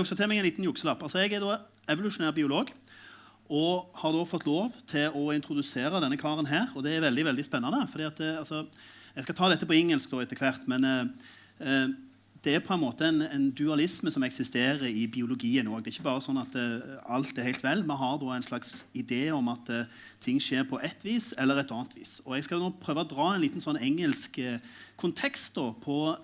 Også til meg en liten jukselapp. Altså, jeg da evolusjonær biolog, og har da fått lov til å introdusere denne karen her, og det veldig, veldig spennende, fordi at, altså, jeg skal ta dette på engelsk da etter hvert, men det på en måte en dualisme som eksisterer i biologien også. Det ikke bare sånn at alt helt vel. Vi har da en slags idé om at ting skjer på et vis eller et annet vis. Og jeg skal nå prøve å dra en liten sånn engelsk kontekst da, på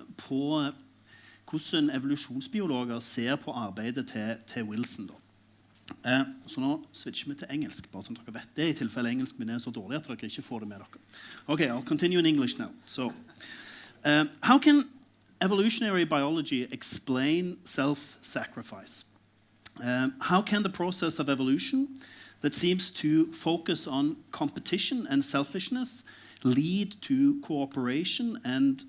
hvordan evolusjonsbiologer ser på arbeidet til Wilson. Da. Så nå switcher vi til engelsk, bare sånn at dere vet det, i tilfelle engelsk min så dårlig at dere ikke får det med dere. Okay, I'll continue in English now. So, how can evolutionary biology explain self-sacrifice? How can the process of evolution that seems to focus on competition and selfishness lead to cooperation and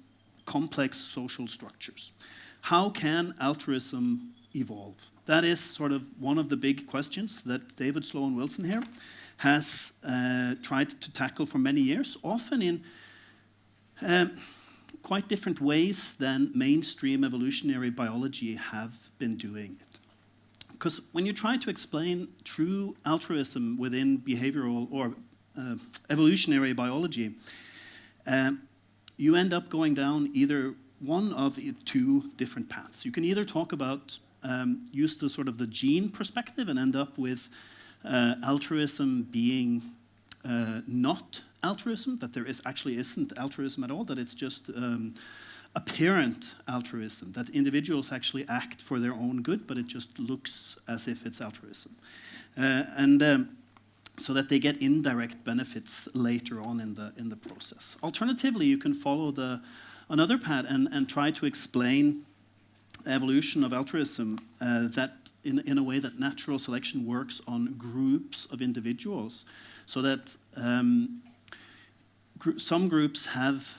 complex social structures? How can altruism evolve? That is sort of one of the big questions that David Sloan Wilson here has tried to tackle for many years, often in quite different ways than mainstream evolutionary biology have been doing it. Because when you try to explain true altruism within behavioral or evolutionary biology, you end up going down either one of two different paths. You can either talk about, use the sort of the gene perspective and end up with altruism being not altruism, that there actually isn't altruism at all, that it's just apparent altruism, that individuals actually act for their own good, but it just looks as if it's altruism. So that they get indirect benefits later on in the process. Alternatively, you can follow another path and try to explain evolution of altruism that in a way that natural selection works on groups of individuals, so that some groups have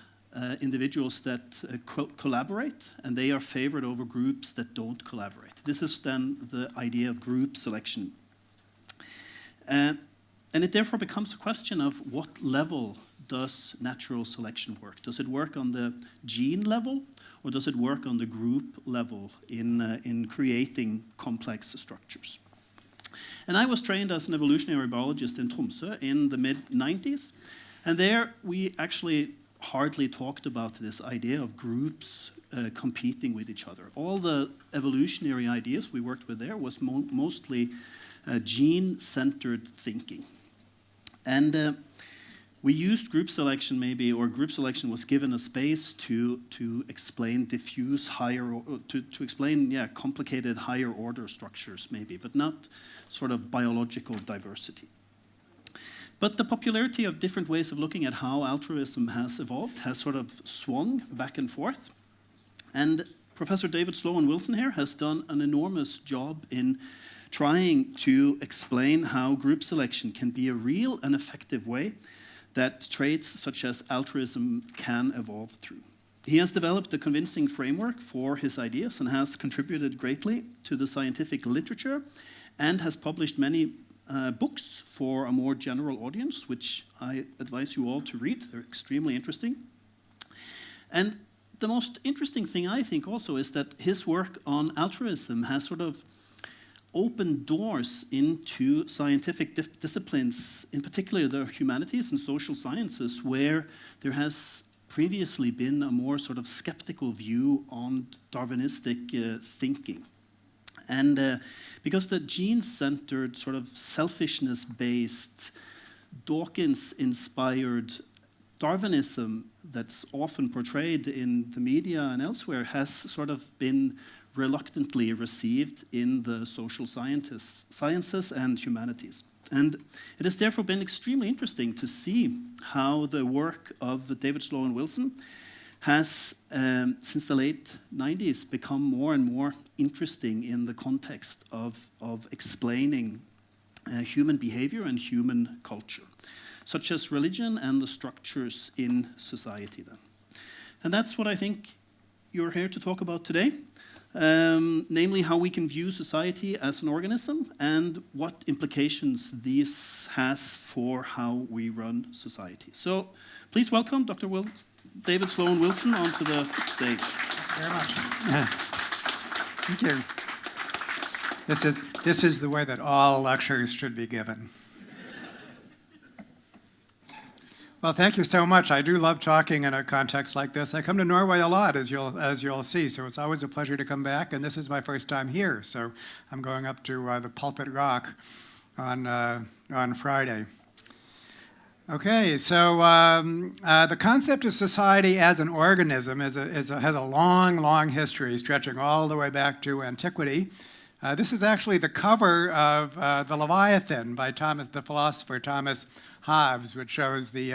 individuals that collaborate, and they are favored over groups that don't collaborate. This is then the idea of group selection. And it therefore becomes a question of what level does natural selection work? Does it work on the gene level, or does it work on the group level in creating complex structures? And I was trained as an evolutionary biologist in Tromsø in the mid-90s, and there we actually hardly talked about this idea of groups competing with each other. All the evolutionary ideas we worked with there was mostly gene-centered thinking. And we used group selection maybe, or group selection was given a space to explain diffuse higher, to explain, yeah, complicated higher order structures maybe, but not sort of biological diversity. But the popularity of different ways of looking at how altruism has evolved has sort of swung back and forth. And Professor David Sloan Wilson here has done an enormous job in trying to explain how group selection can be a real and effective way that traits such as altruism can evolve through. He has developed a convincing framework for his ideas and has contributed greatly to the scientific literature and has published many books for a more general audience, which I advise you all to read. They're extremely interesting. And the most interesting thing, I think, also is that his work on altruism has sort of opened doors into scientific disciplines, in particular the humanities and social sciences, where there has previously been a more sort of skeptical view on Darwinistic thinking. And because the gene-centered, sort of selfishness-based, Dawkins-inspired Darwinism that's often portrayed in the media and elsewhere has sort of been reluctantly received in the social sciences and humanities. And it has therefore been extremely interesting to see how the work of David Sloan Wilson has, since the late 90s, become more and more interesting in the context of explaining human behavior and human culture, such as religion and the structures in society then. And that's what I think you're here to talk about today. Namely how we can view society as an organism and what implications this has for how we run society. So please welcome Dr. David Sloan Wilson onto the stage. Thank you very much. Thank you. This is the way that all lectures should be given. Well, thank you so much. I do love talking in a context like this. I come to Norway a lot, as you'll see, so it's always a pleasure to come back, and this is my first time here, so I'm going up to the Pulpit Rock on Friday. Okay, so the concept of society as an organism has a long, long history, stretching all the way back to antiquity. This is actually the cover of the Leviathan by the philosopher Thomas Hobbes, which shows the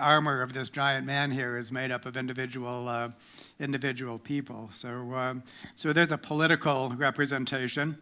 armor of this giant man here is made up of individual people. So there's a political representation.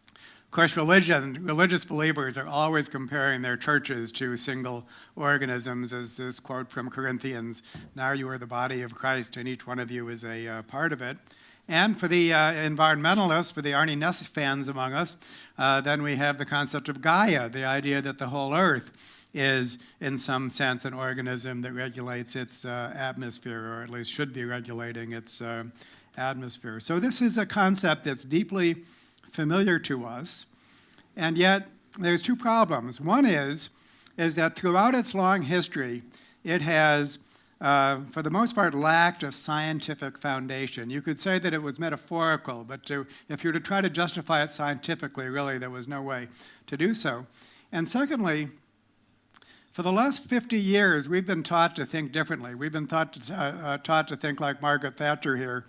Of course, religious believers are always comparing their churches to single organisms, as this quote from Corinthians, "Now you are the body of Christ, and each one of you is a part of it." And for the environmentalists, for the Arne Næss fans among us, then we have the concept of Gaia, the idea that the whole Earth is, in some sense, an organism that regulates its atmosphere, or at least should be regulating its atmosphere. So this is a concept that's deeply familiar to us, and yet there's two problems. One is that throughout its long history, it has, for the most part, lacked a scientific foundation. You could say that it was metaphorical, but if you were to try to justify it scientifically, really, there was no way to do so. And secondly, for the last 50 years, we've been taught to think differently. We've been taught to think like Margaret Thatcher here,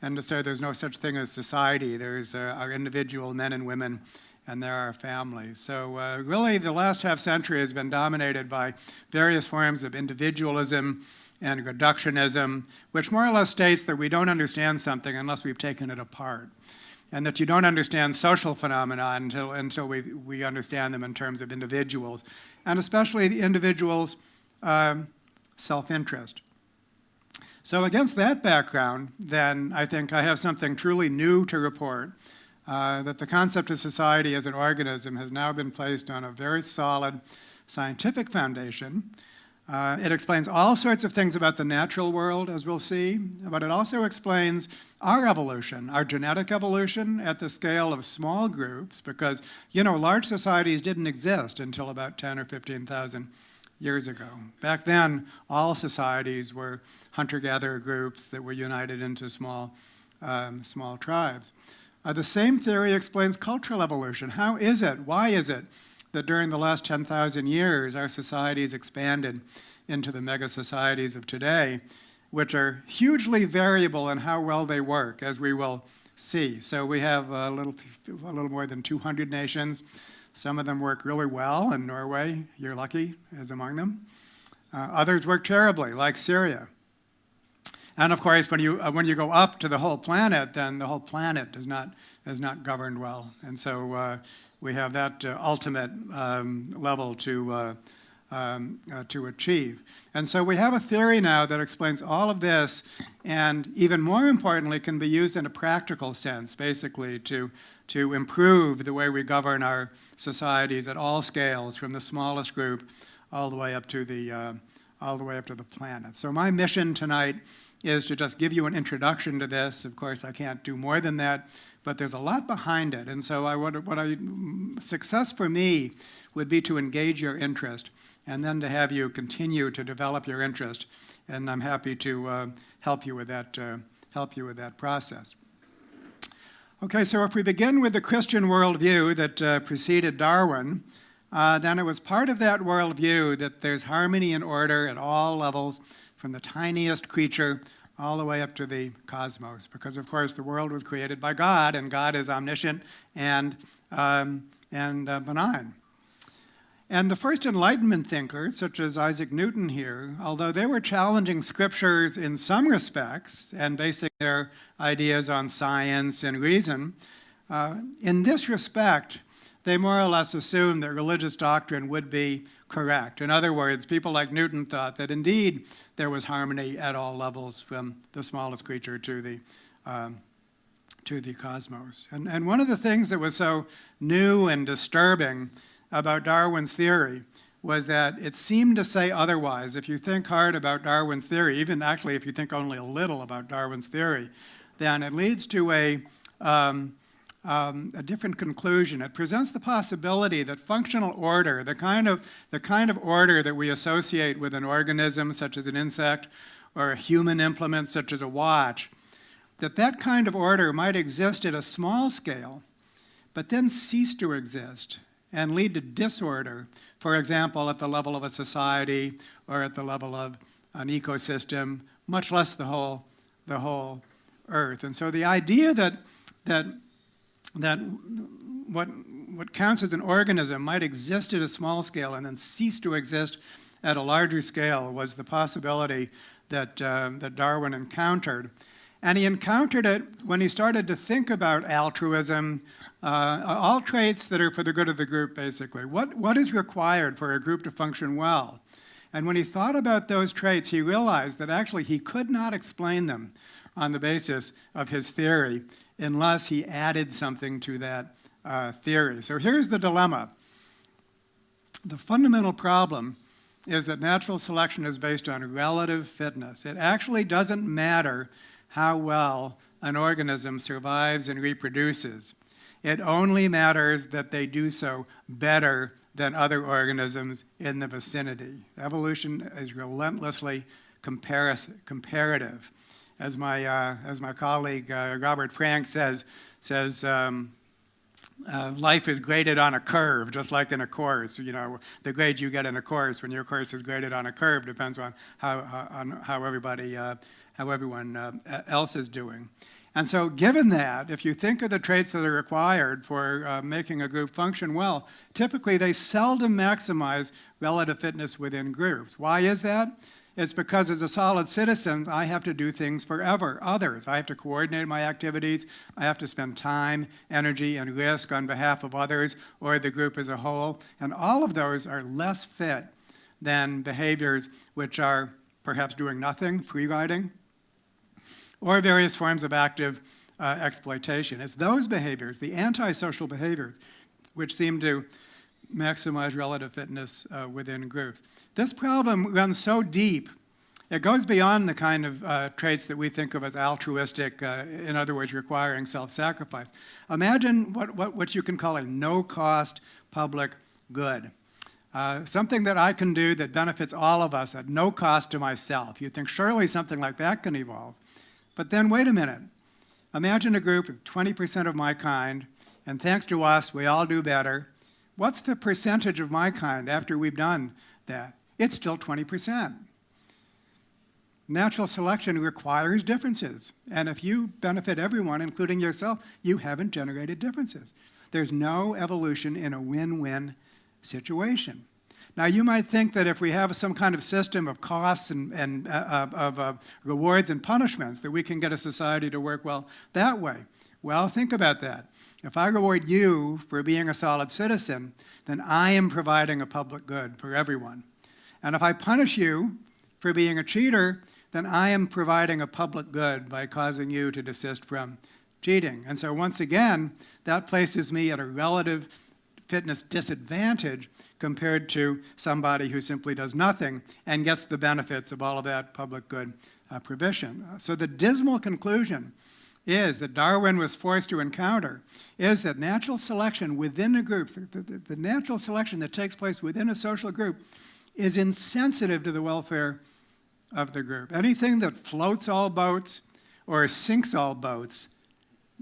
and to say there's no such thing as society. There's our individual men and women, and there are families. So really, the last half century has been dominated by various forms of individualism and reductionism, which more or less states that we don't understand something unless we've taken it apart, and that you don't understand social phenomena until we understand them in terms of individuals, and especially the individual's self-interest. So against that background, then, I think I have something truly new to report, that the concept of society as an organism has now been placed on a very solid scientific foundation. It explains all sorts of things about the natural world, as we'll see, but it also explains our evolution, our genetic evolution at the scale of small groups, because, large societies didn't exist until about 10 or 15,000 years ago. Back then, all societies were hunter-gatherer groups that were united into small tribes. The same theory explains cultural evolution. How is it, why is it that during the last 10,000 years, our societies expanded into the mega-societies of today, which are hugely variable in how well they work, as we will see. So we have a little more than 200 nations. Some of them work really well, and Norway, you're lucky, is among them. Others work terribly, like Syria. And of course, when you go up to the whole planet, then the whole planet is not governed well. And so we have that ultimate level to achieve. And so we have a theory now that explains all of this, and even more importantly, can be used in a practical sense, basically to improve the way we govern our societies at all scales, from the smallest group all the way up to the planet. So my mission tonight is to just give you an introduction to this. Of course, I can't do more than that, but there's a lot behind it. And so success for me would be to engage your interest, and then to have you continue to develop your interest. And I'm happy to help you with that process. Okay, so if we begin with the Christian worldview that preceded Darwin, then it was part of that worldview that there's harmony and order at all levels, from the tiniest creature all the way up to the cosmos, because of course the world was created by God, and God is omniscient and benign. And the first Enlightenment thinkers, such as Isaac Newton here, although they were challenging scriptures in some respects and basing their ideas on science and reason, in this respect, they more or less assumed that religious doctrine would be correct. In other words, people like Newton thought that indeed there was harmony at all levels, from the smallest creature to the cosmos. And one of the things that was so new and disturbing about Darwin's theory was that it seemed to say otherwise. If you think hard about Darwin's theory, even actually if you think only a little about Darwin's theory, then it leads to a a different conclusion. It presents the possibility that functional order, the kind of order that we associate with an organism such as an insect or a human implement such as a watch, that kind of order might exist at a small scale, but then cease to exist and lead to disorder, for example, at the level of a society or at the level of an ecosystem, much less the whole Earth. And so the idea that what counts as an organism might exist at a small scale and then cease to exist at a larger scale was the possibility that Darwin encountered. And he encountered it when he started to think about altruism, all traits that are for the good of the group, basically. What is required for a group to function well? And when he thought about those traits, he realized that actually he could not explain them on the basis of his theory unless he added something to that theory. So here's the dilemma. The fundamental problem is that natural selection is based on relative fitness. It actually doesn't matter how well an organism survives and reproduces. It only matters that they do so better than other organisms in the vicinity. Evolution is relentlessly comparative. As my colleague Robert Frank says, life is graded on a curve, just like in a course. You know, the grade you get in a course, when your course is graded on a curve, depends on how everyone else is doing. And so given that, if you think of the traits that are required for making a group function well, typically they seldom maximize relative fitness within groups. Why is that? It's because as a solid citizen, I have to do things for others. I have to coordinate my activities. I have to spend time, energy, and risk on behalf of others or the group as a whole. And all of those are less fit than behaviors which are perhaps doing nothing, free riding, or various forms of active exploitation. It's those behaviors, the antisocial behaviors, which seem to maximize relative fitness within groups. This problem runs so deep, it goes beyond the kind of traits that we think of as altruistic, in other words, requiring self-sacrifice. Imagine what you can call a no-cost public good. Something that I can do that benefits all of us at no cost to myself. You'd think surely something like that can evolve. But then wait a minute. Imagine a group with 20% of my kind, and thanks to us, we all do better. What's the percentage of my kind after we've done that? It's still 20%. Natural selection requires differences. And if you benefit everyone, including yourself, you haven't generated differences. There's no evolution in a win-win situation. Now, you might think that if we have some kind of system of costs and rewards and punishments, that we can get a society to work well that way. Well, think about that. If I reward you for being a solid citizen, then I am providing a public good for everyone. And if I punish you for being a cheater, then I am providing a public good by causing you to desist from cheating. And so once again, that places me at a relative fitness disadvantage compared to somebody who simply does nothing and gets the benefits of all of that public good provision. So the dismal conclusion is that Darwin was forced to encounter is that natural selection within a group, the natural selection that takes place within a social group is insensitive to the welfare of the group. Anything that floats all boats or sinks all boats,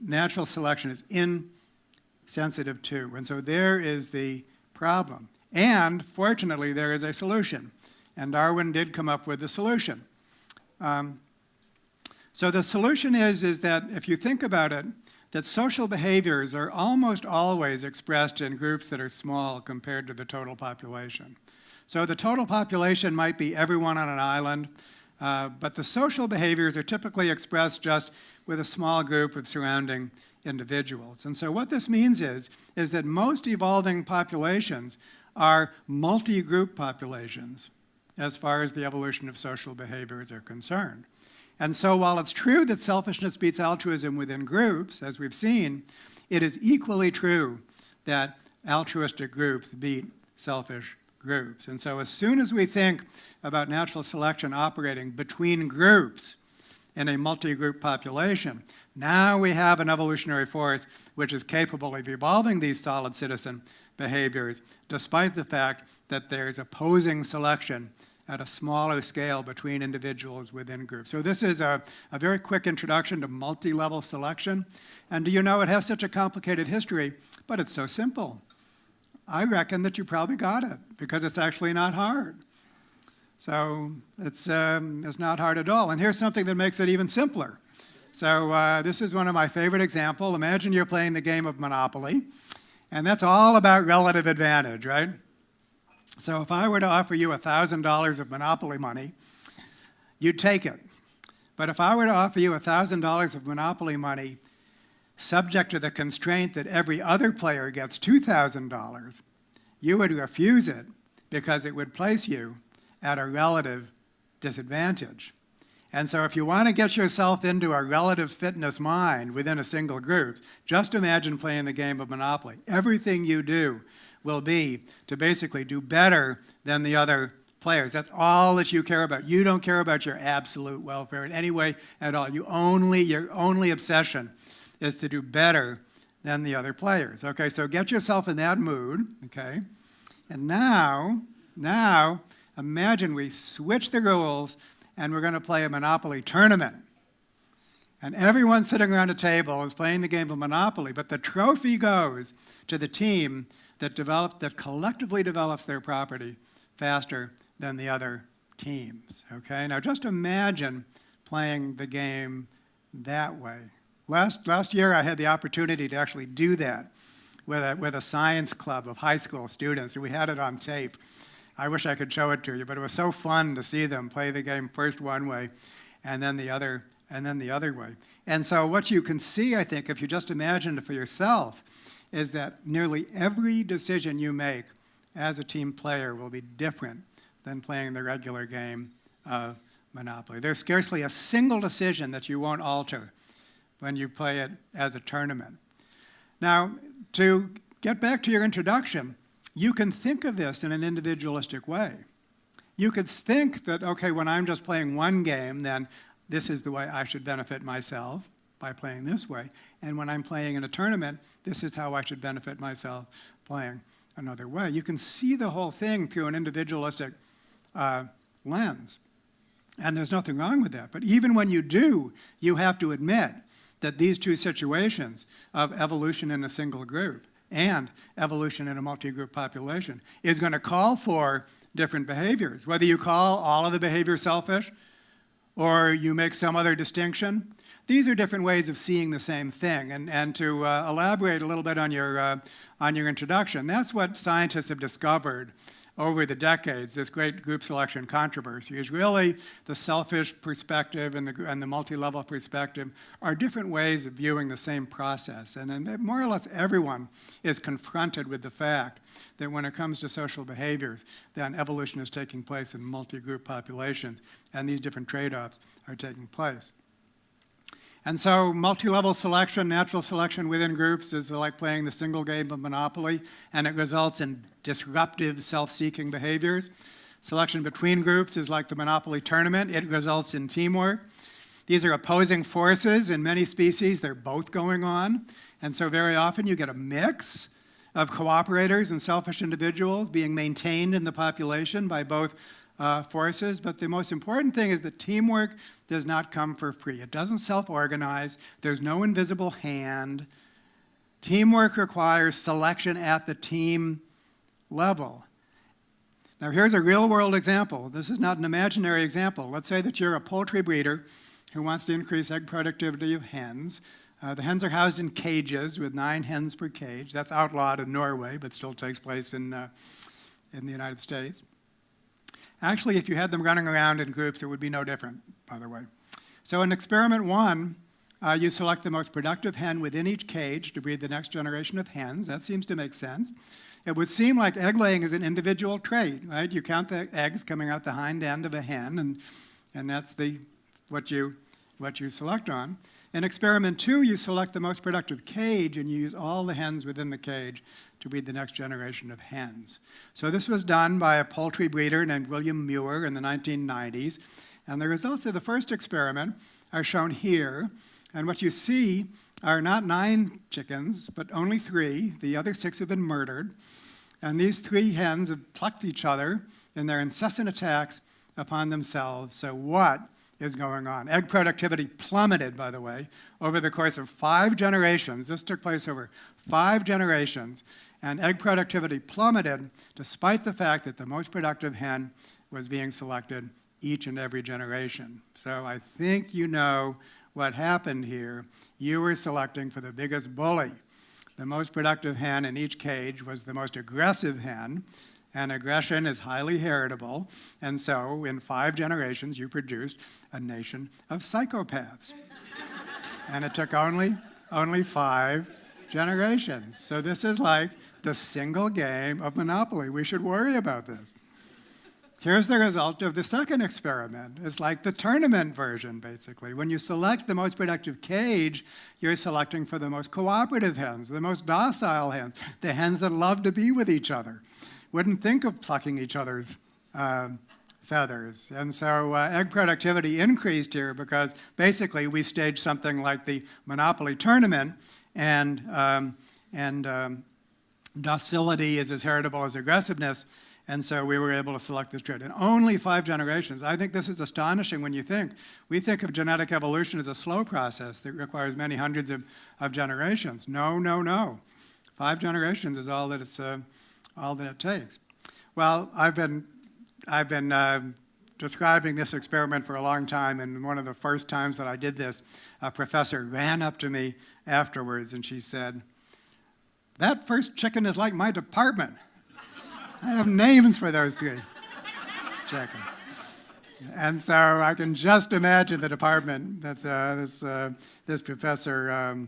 natural selection is insensitive to. And so there is the problem. And fortunately, there is a solution. And Darwin did come up with the solution. So the solution is that if you think about it, that social behaviors are almost always expressed in groups that are small compared to the total population. So the total population might be everyone on an island, but the social behaviors are typically expressed just with a small group of surrounding individuals. And so what this means is that most evolving populations are multi-group populations as far as the evolution of social behaviors are concerned. And so while it's true that selfishness beats altruism within groups, as we've seen, it is equally true that altruistic groups beat selfish groups. And so as soon as we think about natural selection operating between groups, in a multi-group population. Now we have an evolutionary force which is capable of evolving these solid citizen behaviors, despite the fact that there's opposing selection at a smaller scale between individuals within groups. So this is a very quick introduction to multi-level selection. And do you know it has such a complicated history, but it's so simple. I reckon that you probably got it, because it's actually not hard. So it's not hard at all. And here's something that makes it even simpler. So this is one of my favorite examples. Imagine you're playing the game of Monopoly, and that's all about relative advantage, right? So if I were to offer you $1,000 of Monopoly money, you'd take it. But if I were to offer you $1,000 of Monopoly money, subject to the constraint that every other player gets $2,000, you would refuse it because it would place you at a relative disadvantage. And so if you want to get yourself into a relative fitness mind within a single group, just imagine playing the game of Monopoly. Everything you do will be to basically do better than the other players. That's all that you care about. You don't care about your absolute welfare in any way at all. Your only obsession is to do better than the other players. Okay, so get yourself in that mood, okay? And now imagine we switch the rules and we're going to play a Monopoly tournament. And everyone sitting around a table is playing the game of Monopoly, but the trophy goes to the team that collectively develops their property faster than the other teams, okay? Now just imagine playing the game that way. Last year I had the opportunity to actually do that with a science club of high school students, and we had it on tape. I wish I could show it to you, but it was so fun to see them play the game first one way and then the other way. And so what you can see, I think, if you just imagine it for yourself, is that nearly every decision you make as a team player will be different than playing the regular game of Monopoly. There's scarcely a single decision that you won't alter when you play it as a tournament. Now, to get back to your introduction, you can think of this in an individualistic way. You could think that, okay, when I'm just playing one game, then this is the way I should benefit myself by playing this way. And when I'm playing in a tournament, this is how I should benefit myself playing another way. You can see the whole thing through an individualistic lens. And there's nothing wrong with that. But even when you do, you have to admit that these two situations of evolution in a single group and evolution in a multi-group population is going to call for different behaviors. Whether you call all of the behaviors selfish or you make some other distinction, these are different ways of seeing the same thing. And to elaborate a little bit on your introduction, that's what scientists have discovered over the decades. This great group selection controversy is really the selfish perspective and the multi-level perspective are different ways of viewing the same process. And then more or less everyone is confronted with the fact that when it comes to social behaviors, then evolution is taking place in multi-group populations, and these different trade-offs are taking place. And so multi-level selection, natural selection within groups is like playing the single game of Monopoly, and it results in disruptive self-seeking behaviors. Selection between groups is like the Monopoly tournament. It results in teamwork. These are opposing forces. In many species, they're both going on. And so very often you get a mix of cooperators and selfish individuals being maintained in the population by both forces, but the most important thing is that teamwork does not come for free. It doesn't self-organize. There's no invisible hand. Teamwork requires selection at the team level. Now here's a real-world example. This is not an imaginary example. Let's say that you're a poultry breeder who wants to increase egg productivity of hens. The hens are housed in cages with 9 hens per cage. That's outlawed in Norway, but still takes place in the United States. Actually, if you had them running around in groups, it would be no different, by the way. So in experiment 1, you select the most productive hen within each cage to breed the next generation of hens. That seems to make sense. It would seem like egg laying is an individual trait, right? You count the eggs coming out the hind end of a hen, and that's what you select on. In experiment 2, you select the most productive cage, and you use all the hens within the cage to breed the next generation of hens. So this was done by a poultry breeder named William Muir in the 1990s. And the results of the first experiment are shown here. And what you see are not 9 chickens, but only 3. The other 6 have been murdered. And these 3 hens have plucked each other in their incessant attacks upon themselves. So what is going on? Egg productivity plummeted, by the way, over the course of 5 generations. This took place over 5 generations. And egg productivity plummeted despite the fact that the most productive hen was being selected each and every generation. So I think you know what happened here. You were selecting for the biggest bully. The most productive hen in each cage was the most aggressive hen, and aggression is highly heritable. And so in 5 generations, you produced a nation of psychopaths. And it took only 5 generations. So this is like the single game of Monopoly. We should worry about this. Here's the result of the second experiment. It's like the tournament version, basically. When you select the most productive cage, you're selecting for the most cooperative hens, the most docile hens, the hens that love to be with each other. Wouldn't think of plucking each other's feathers. And so egg productivity increased here because basically we staged something like the Monopoly tournament, and docility is as heritable as aggressiveness, and so we were able to select this trait in only 5 generations. I think this is astonishing when you think. We think of genetic evolution as a slow process that requires many hundreds of generations. No. 5 generations is all that it takes. Well, I've been describing this experiment for a long time, and one of the first times that I did this, a professor ran up to me afterwards and she said, "That first chicken is like my department. I have names for those 3 chickens." And so I can just imagine the department that this professor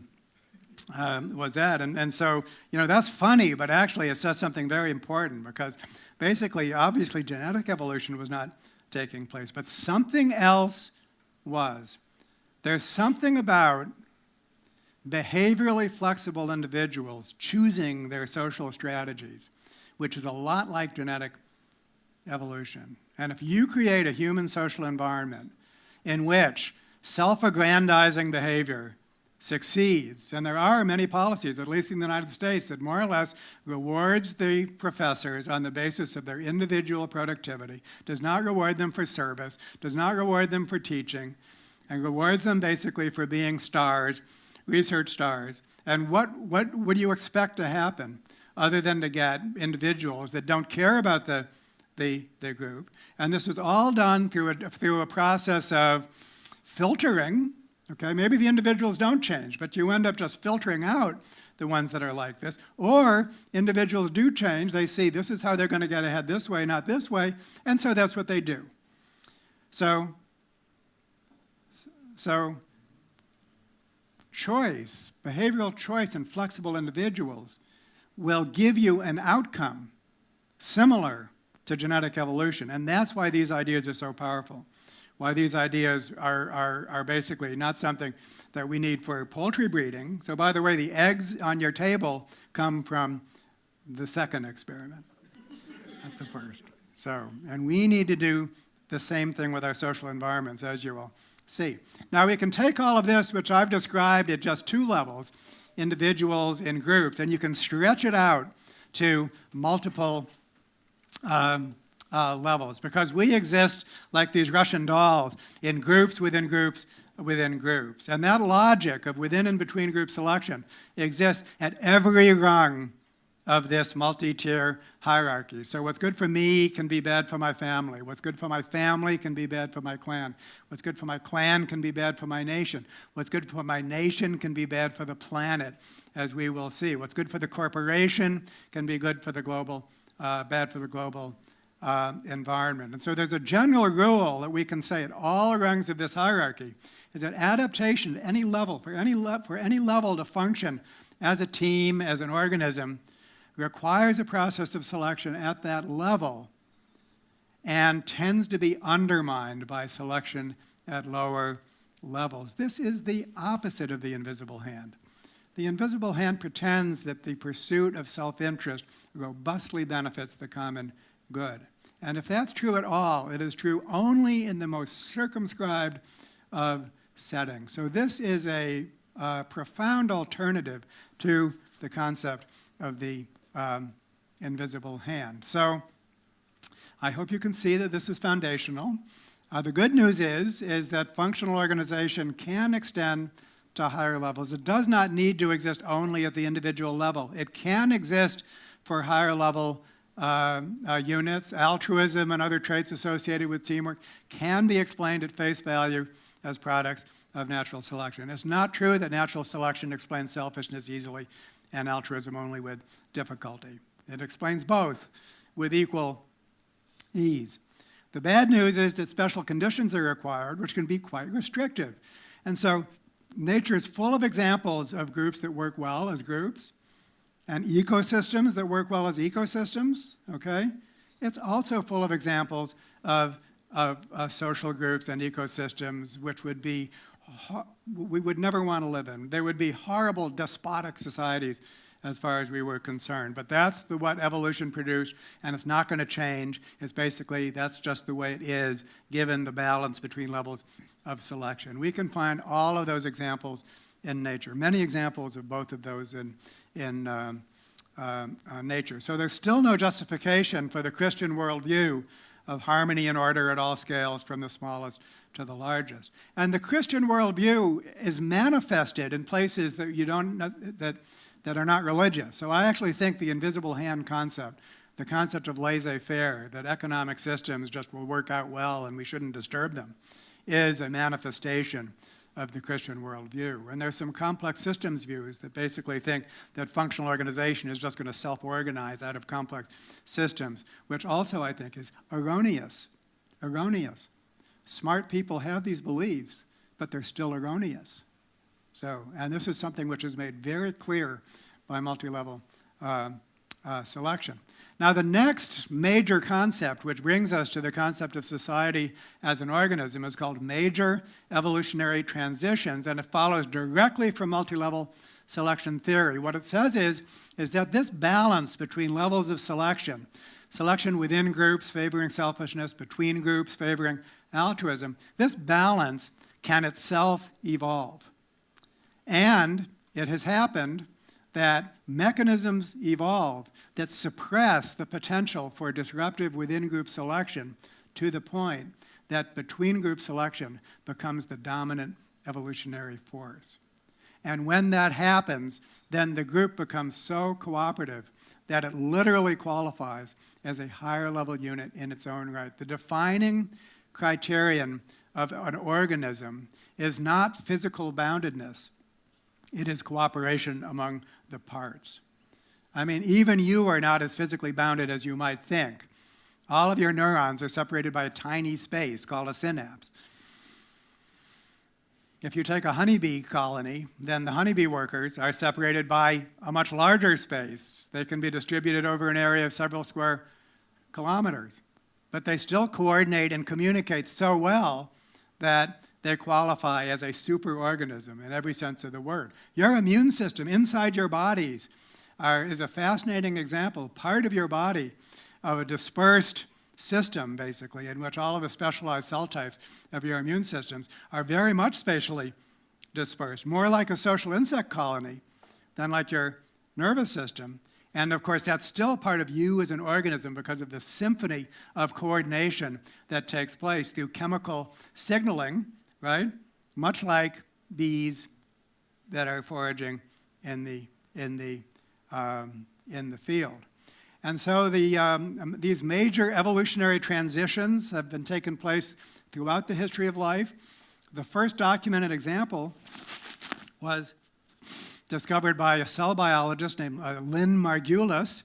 was at. And so, that's funny, but actually it says something very important, because basically, obviously, genetic evolution was not taking place, but something else was. There's something about behaviorally flexible individuals choosing their social strategies, which is a lot like genetic evolution. And if you create a human social environment in which self-aggrandizing behavior succeeds, and there are many policies, at least in the United States, that more or less rewards the professors on the basis of their individual productivity, does not reward them for service, does not reward them for teaching, and rewards them basically for being stars, research stars. And what would you expect to happen other than to get individuals that don't care about the group? And this was all done through a process of filtering. Okay, maybe the individuals don't change, but you end up just filtering out the ones that are like this. Or individuals do change. They see this is how they're going to get ahead this way, not this way, and so that's what they do. So choice, behavioral choice in flexible individuals will give you an outcome similar to genetic evolution. And that's why these ideas are so powerful. Why these ideas are basically not something that we need for poultry breeding. So by the way, the eggs on your table come from the second experiment, not the first. So, and we need to do the same thing with our social environments, as you will see. Now we can take all of this, which I've described at just 2 levels, individuals and groups, and you can stretch it out to multiple levels, because we exist like these Russian dolls in groups within groups within groups. And that logic of within and between group selection exists at every rung of this multi-tier hierarchy. So what's good for me can be bad for my family. What's good for my family can be bad for my clan. What's good for my clan can be bad for my nation. What's good for my nation can be bad for the planet, as we will see. What's good for the corporation can be good for the global, bad for the global environment. And so there's a general rule that we can say at all rungs of this hierarchy, is that adaptation at any level, for any level to function as a team, as an organism, requires a process of selection at that level and tends to be undermined by selection at lower levels. This is the opposite of the invisible hand. The invisible hand pretends that the pursuit of self-interest robustly benefits the common good. And if that's true at all, it is true only in the most circumscribed of setting. So this is a profound alternative to the concept of the invisible hand. So I hope you can see that this is foundational. The good news is that functional organization can extend to higher levels. It does not need to exist only at the individual level. It can exist for higher level units. Altruism and other traits associated with teamwork can be explained at face value as products of natural selection. It's not true that natural selection explains selfishness easily and altruism only with difficulty. It explains both with equal ease. The bad news is that special conditions are required, which can be quite restrictive. And so nature is full of examples of groups that work well as groups and ecosystems that work well as ecosystems, okay? It's also full of examples of social groups and ecosystems which would be, we would never want to live in. They would be horrible, despotic societies as far as we were concerned. But that's what evolution produced, and it's not going to change. It's basically, that's just the way it is, given the balance between levels of selection. We can find all of those examples in nature, many examples of both of those in nature. So there's still no justification for the Christian worldview of harmony and order at all scales, from the smallest to the largest. And the Christian worldview is manifested in places that you don't know, that are not religious. So I actually think the invisible hand concept, the concept of laissez-faire, that economic systems just will work out well and we shouldn't disturb them, is a manifestation of the Christian worldview. And there's some complex systems views that basically think that functional organization is just going to self-organize out of complex systems, which also I think is erroneous. Erroneous. Smart people have these beliefs, but they're still erroneous. So, and this is something which is made very clear by multi-level selection. Now, the next major concept, which brings us to the concept of society as an organism, is called major evolutionary transitions, and it follows directly from multi-level selection theory. What it says is that this balance between levels of selection, selection within groups favoring selfishness, between groups favoring altruism, this balance can itself evolve. And it has happened that mechanisms evolve that suppress the potential for disruptive within-group selection to the point that between-group selection becomes the dominant evolutionary force. And when that happens, then the group becomes so cooperative that it literally qualifies as a higher-level unit in its own right. The defining criterion of an organism is not physical boundedness. It is cooperation among the parts. I mean, even you are not as physically bounded as you might think. All of your neurons are separated by a tiny space called a synapse. If you take a honeybee colony, then the honeybee workers are separated by a much larger space. They can be distributed over an area of several square kilometers. But they still coordinate and communicate so well that they qualify as a superorganism in every sense of the word. Your immune system inside your bodies is a fascinating example, part of your body, of a dispersed system, basically, in which all of the specialized cell types of your immune systems are very much spatially dispersed, more like a social insect colony than like your nervous system. And of course, that's still part of you as an organism because of the symphony of coordination that takes place through chemical signaling, right? Much like bees that are foraging in the field. And so these major evolutionary transitions have been taking place throughout the history of life. The first documented example was discovered by a cell biologist named Lynn Margulis.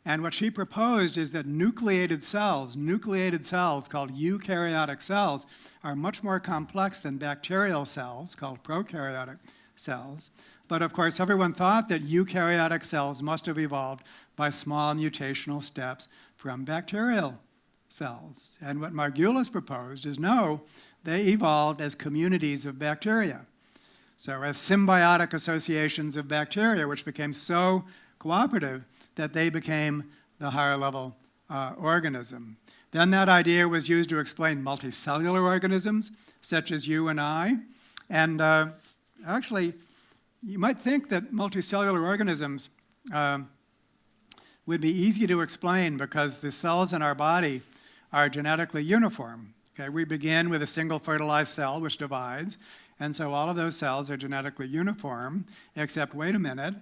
And what she proposed is that nucleated cells called eukaryotic cells, are much more complex than bacterial cells called prokaryotic cells. But of course, everyone thought that eukaryotic cells must have evolved by small mutational steps from bacterial cells. And what Margulis proposed is no, they evolved as communities of bacteria. So as symbiotic associations of bacteria, which became so cooperative that they became the higher level organism. Then that idea was used to explain multicellular organisms, such as you and I. And actually, you might think that multicellular organisms would be easy to explain because the cells in our body are genetically uniform. Okay, we begin with a single fertilized cell which divides, and so all of those cells are genetically uniform, except, wait a minute,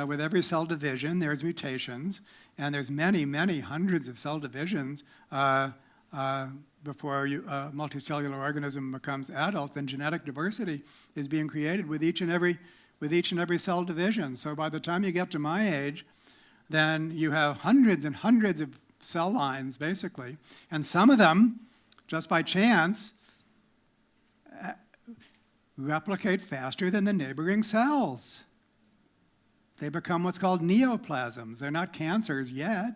with every cell division there's mutations, and there's many, many hundreds of cell divisions before a multicellular organism becomes adult. Then genetic diversity is being created with each and every cell division. So by the time you get to my age, then you have hundreds and hundreds of cell lines, basically, and some of them, just by chance, replicate faster than the neighboring cells. They become what's called neoplasms. They're not cancers yet.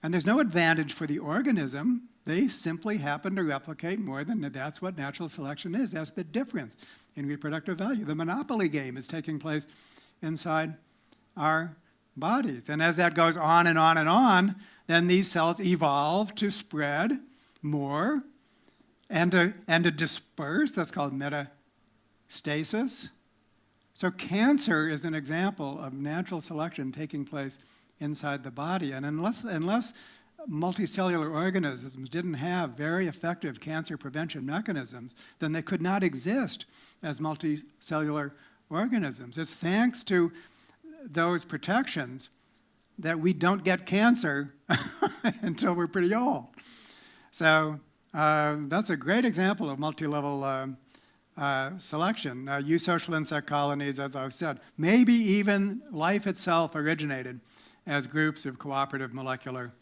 And there's no advantage for the organism. They simply happen to replicate more than that's what natural selection is. That's the difference in reproductive value. The monopoly game is taking place inside our bodies. And as that goes on and on and on, then these cells evolve to spread more and to disperse. That's called metastasis. So cancer is an example of natural selection taking place inside the body. And unless multicellular organisms didn't have very effective cancer prevention mechanisms, then they could not exist as multicellular organisms. It's thanks to those protections that we don't get cancer until we're pretty old. So that's a great example of multi-level selection. Eusocial insect colonies, as I've said, maybe even life itself originated as groups of cooperative molecular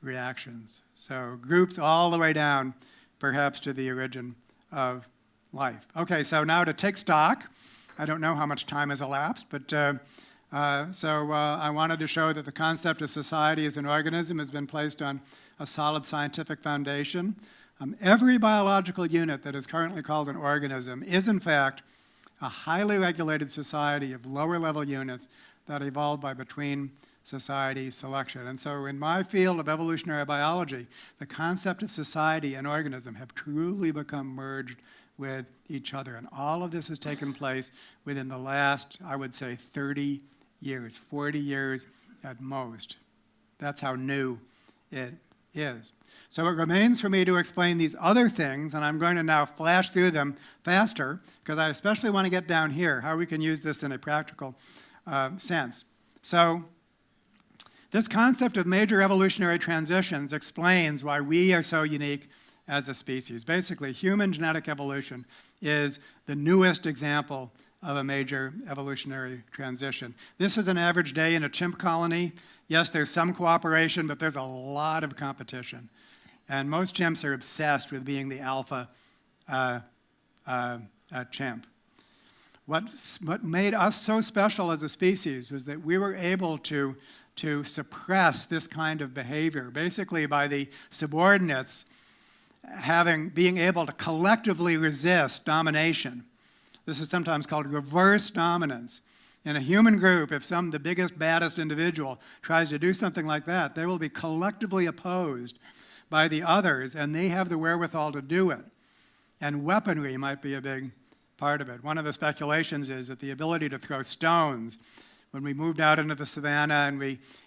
reactions. So groups all the way down, perhaps, to the origin of life. Okay, so now to take stock. I don't know how much time has elapsed, but I wanted to show that the concept of society as an organism has been placed on a solid scientific foundation. Every biological unit that is currently called an organism is, in fact, a highly regulated society of lower-level units that evolved by between society selection. And so in my field of evolutionary biology, the concept of society and organism have truly become merged with each other. And all of this has taken place within the last, I would say, 30 years, 40 years at most. That's how new it is. So it remains for me to explain these other things, and I'm going to now flash through them faster, because I especially want to get down here, how we can use this in a practical sense. So this concept of major evolutionary transitions explains why we are so unique as a species. Basically, human genetic evolution is the newest example of a major evolutionary transition. This is an average day in a chimp colony. Yes, there's some cooperation, but there's a lot of competition. And most chimps are obsessed with being the alpha chimp. What made us so special as a species was that we were able to suppress this kind of behavior, basically by the subordinates being able to collectively resist domination. This is sometimes called reverse dominance. In a human group, if the biggest, baddest individual tries to do something like that, they will be collectively opposed by the others, and they have the wherewithal to do it. And weaponry might be a big part of it. One of the speculations is that the ability to throw stones, when we moved out into the savannah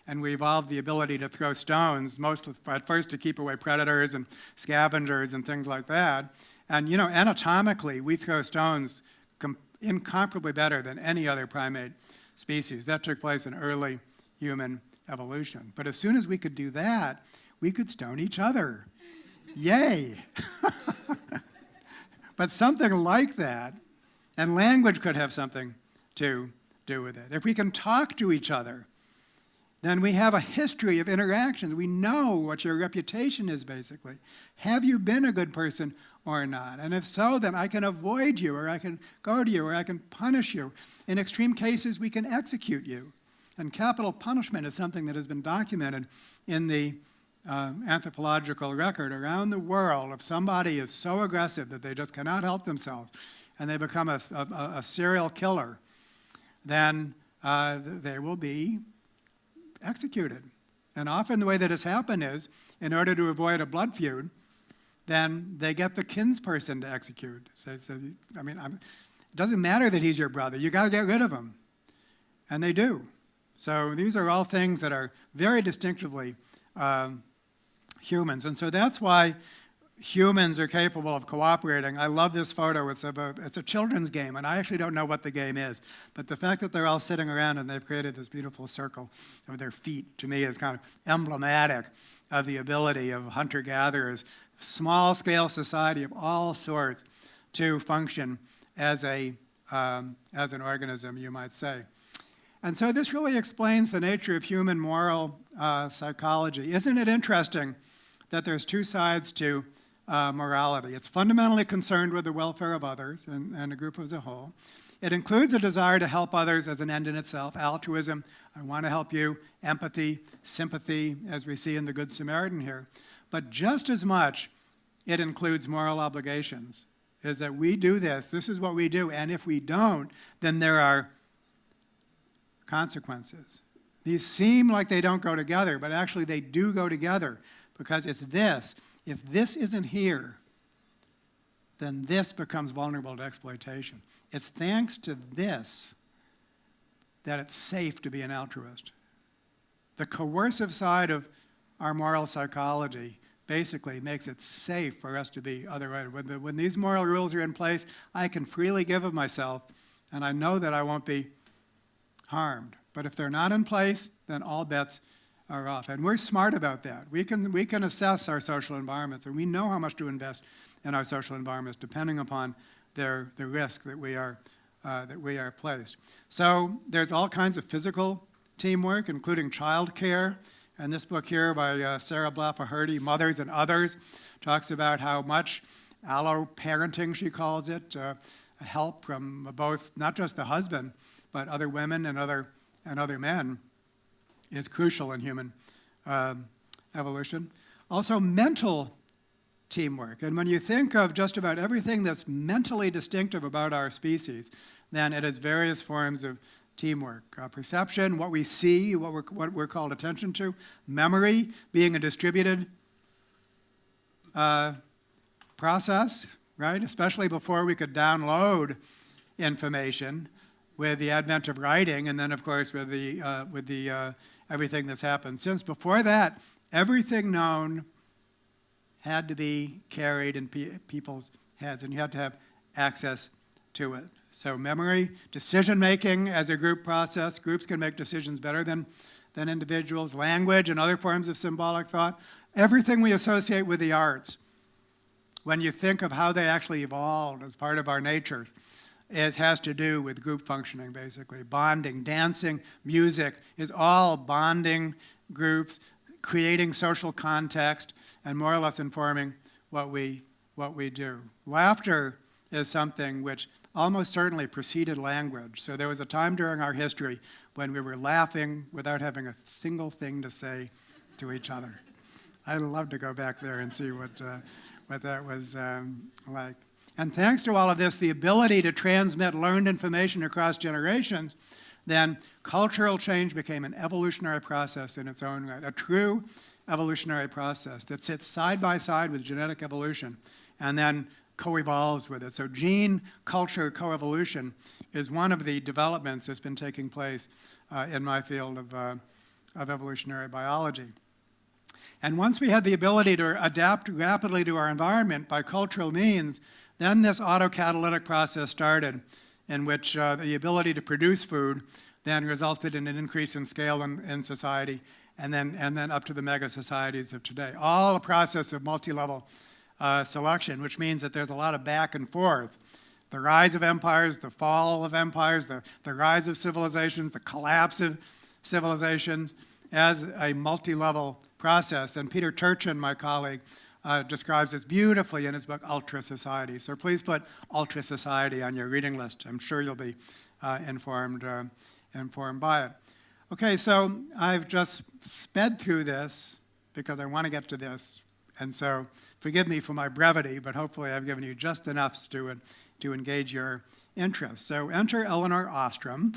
and we evolved the ability to throw stones, at first to keep away predators and scavengers and things like that. And anatomically, we throw stones incomparably better than any other primate species. That took place in early human evolution. But as soon as we could do that, we could stone each other. Yay! But something like that, and language could have something to do with it. If we can talk to each other, then we have a history of interactions. We know what your reputation is, basically. Have you been a good person or not? And if so, then I can avoid you, or I can go to you, or I can punish you. In extreme cases, we can execute you. And capital punishment is something that has been documented in the anthropological record around the world. If somebody is so aggressive that they just cannot help themselves and they become a serial killer, then they will be executed. And often the way that has happened is, in order to avoid a blood feud, then they get the kinsperson to execute. It doesn't matter that he's your brother. You got to get rid of him. And they do. So these are all things that are very distinctively humans. And so that's why humans are capable of cooperating. I love this photo. It's a children's game, and I actually don't know what the game is. But the fact that they're all sitting around and they've created this beautiful circle of their feet, to me, is kind of emblematic of the ability of hunter-gatherers, small-scale society of all sorts, to function as an organism, you might say. And so this really explains the nature of human moral psychology. Isn't it interesting that there's two sides to morality? It's fundamentally concerned with the welfare of others and a group as a whole. It includes a desire to help others as an end in itself, altruism, I want to help you, empathy, sympathy, as we see in the Good Samaritan here. But just as much, it includes moral obligations, is that we do this is what we do, and if we don't, then there are consequences. These seem like they don't go together, but actually they do go together, because it's this. If this isn't here, then this becomes vulnerable to exploitation. It's thanks to this that it's safe to be an altruist. The coercive side of our moral psychology basically makes it safe for us to be other-oriented. When these moral rules are in place, I can freely give of myself, and I know that I won't be harmed. But if they're not in place, then all bets are off. And we're smart about that. We can assess our social environments, and we know how much to invest in our social environments depending upon the risk that we are placed. So there's all kinds of physical teamwork, including child care. And this book here by Sarah Blaffer-Hrdy, Mothers and Others, talks about how much allo-parenting, she calls it, help from both, not just the husband, but other women and other men, is crucial in human evolution. Also, mental teamwork. And when you think of just about everything that's mentally distinctive about our species, then it has various forms of teamwork. Perception, what we see, what we're called attention to. Memory, being a distributed process, right? Especially before we could download information, with the advent of writing, and then of course with the everything that's happened since. Before that, everything known had to be carried in people's heads, and you had to have access to it. So memory, decision-making as a group process. Groups can make decisions better than individuals. Language and other forms of symbolic thought. Everything we associate with the arts, when you think of how they actually evolved as part of our natures, it has to do with group functioning, basically. Bonding, dancing, music is all bonding groups, creating social context, and more or less informing what we do. Laughter is something which almost certainly preceded language. So there was a time during our history when we were laughing without having a single thing to say to each other. I'd love to go back there and see what that was like. And thanks to all of this, the ability to transmit learned information across generations, then cultural change became an evolutionary process in its own right, a true evolutionary process that sits side by side with genetic evolution and then co-evolves with it. So gene-culture coevolution is one of the developments that's been taking place in my field of evolutionary biology. And once we had the ability to adapt rapidly to our environment by cultural means, then this autocatalytic process started, in which the ability to produce food then resulted in an increase in scale in society, and then up to the mega societies of today. All a process of multi-level selection, which means that there's a lot of back and forth. The rise of empires, the fall of empires, the rise of civilizations, the collapse of civilizations as a multi-level process. And Peter Turchin, my colleague, describes this beautifully in his book, Ultra Society. So please put Ultra Society on your reading list. I'm sure you'll be informed by it. Okay, so I've just sped through this because I want to get to this. And so forgive me for my brevity, but hopefully I've given you just enough to engage your interest. So enter Elinor Ostrom.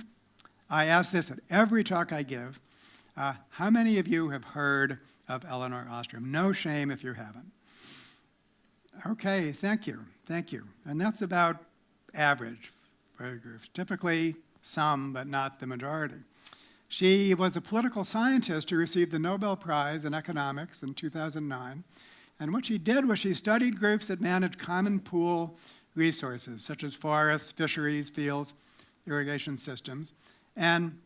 I ask this at every talk I give. How many of you have heard of Elinor Ostrom? No shame if you haven't. Okay, thank you. And that's about average for groups. Typically some, but not the majority. She was a political scientist who received the Nobel Prize in Economics in 2009. And what she did was she studied groups that manage common pool resources, such as forests, fisheries, fields, irrigation systems. And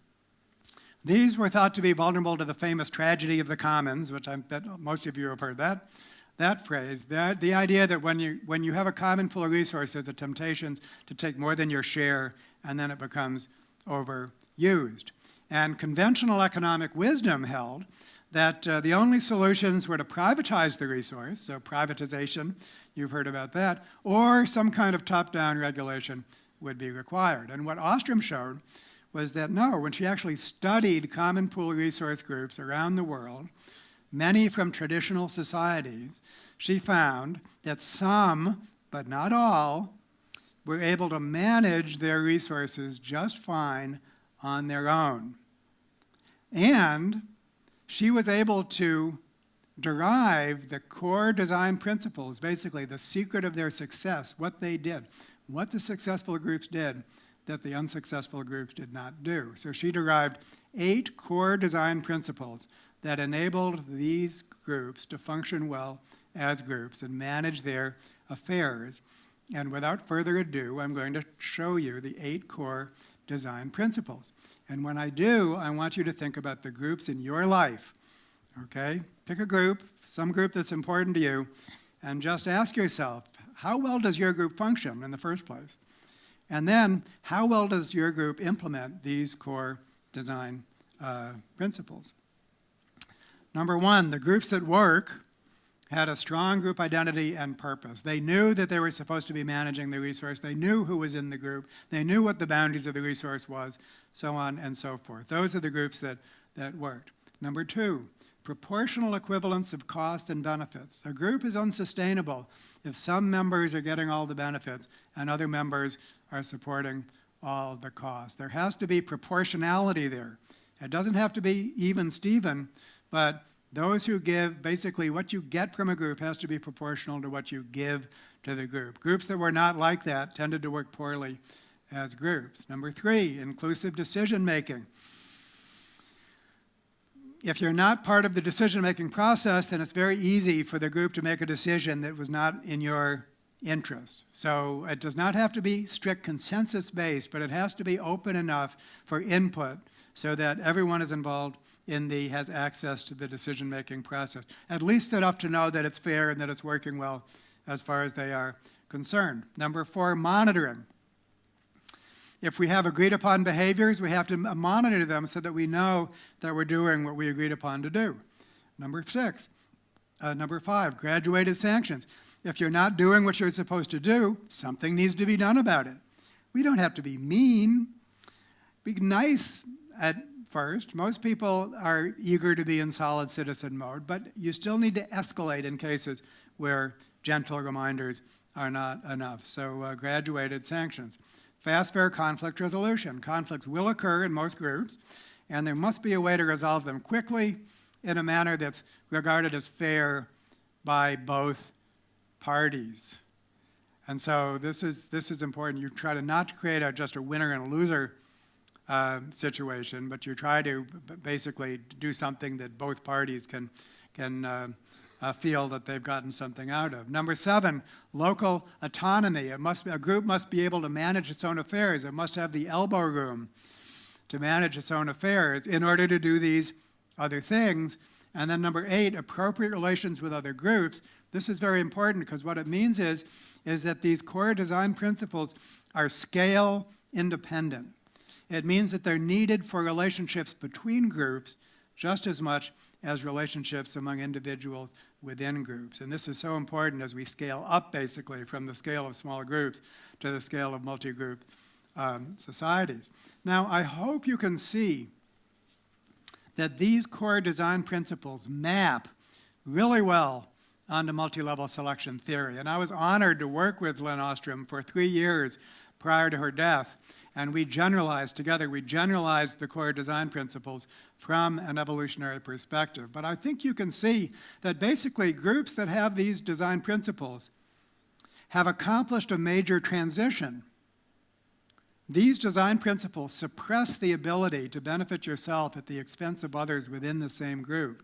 these were thought to be vulnerable to the famous tragedy of the commons, which I bet most of you have heard that phrase. The idea that when you have a common pool of resources, the temptations to take more than your share, and then it becomes overused. And conventional economic wisdom held that the only solutions were to privatize the resource, so privatization, you've heard about that, or some kind of top-down regulation would be required. And what Ostrom showed was that no, when she actually studied common pool resource groups around the world, many from traditional societies, she found that some, but not all, were able to manage their resources just fine on their own. And she was able to derive the core design principles, basically the secret of their success, what they did, what the successful groups did that the unsuccessful groups did not do. So she derived 8 core design principles that enabled these groups to function well as groups and manage their affairs. And without further ado, I'm going to show you the 8 core design principles. And when I do, I want you to think about the groups in your life, okay? Pick a group, some group that's important to you, and just ask yourself, how well does your group function in the first place? And then, how well does your group implement these core design principles? Number 1, the groups that work had a strong group identity and purpose. They knew that they were supposed to be managing the resource. They knew who was in the group. They knew what the boundaries of the resource was, so on and so forth. Those are the groups that worked. Number 2, proportional equivalence of cost and benefits. A group is unsustainable if some members are getting all the benefits and other members are supporting all the costs. There has to be proportionality there. It doesn't have to be even Steven, but those who give, basically what you get from a group has to be proportional to what you give to the group. Groups that were not like that tended to work poorly as groups. Number 3, inclusive decision-making. If you're not part of the decision-making process, then it's very easy for the group to make a decision that was not in your interest. So it does not have to be strict consensus-based, but it has to be open enough for input so that everyone is involved has access to the decision-making process, at least enough to know that it's fair and that it's working well as far as they are concerned. Number 4, monitoring. If we have agreed upon behaviors, we have to monitor them so that we know that we're doing what we agreed upon to do. Number 5, graduated sanctions. If you're not doing what you're supposed to do, something needs to be done about it. We don't have to be mean. Be nice at first. Most people are eager to be in solid citizen mode, but you still need to escalate in cases where gentle reminders are not enough. So graduated sanctions. Fast, fair conflict resolution. Conflicts will occur in most groups, and there must be a way to resolve them quickly in a manner that's regarded as fair by both parties. And so this is important. You try to not create just a winner and a loser situation, but you try to basically do something that both parties can feel that they've gotten something out of. Number 7, local autonomy. A group must be able to manage its own affairs. It must have the elbow room to manage its own affairs in order to do these other things. And then number 8, appropriate relations with other groups. This is very important because what it means is that these core design principles are scale independent. It means that they're needed for relationships between groups just as much as relationships among individuals within groups. And this is so important as we scale up, basically, from the scale of small groups to the scale of multi-group societies. Now, I hope you can see that these core design principles map really well onto multi-level selection theory. And I was honored to work with Lynn Ostrom for 3 years prior to her death. And we generalized the core design principles from an evolutionary perspective. But I think you can see that basically groups that have these design principles have accomplished a major transition. These design principles suppress the ability to benefit yourself at the expense of others within the same group.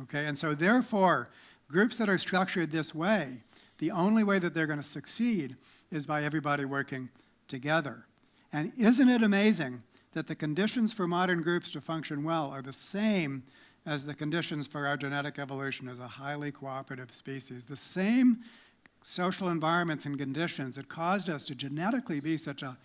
Okay, and so therefore, groups that are structured this way, the only way that they're going to succeed is by everybody working together. And isn't it amazing that the conditions for modern groups to function well are the same as the conditions for our genetic evolution as a highly cooperative species? The same social environments and conditions that caused us to genetically be such a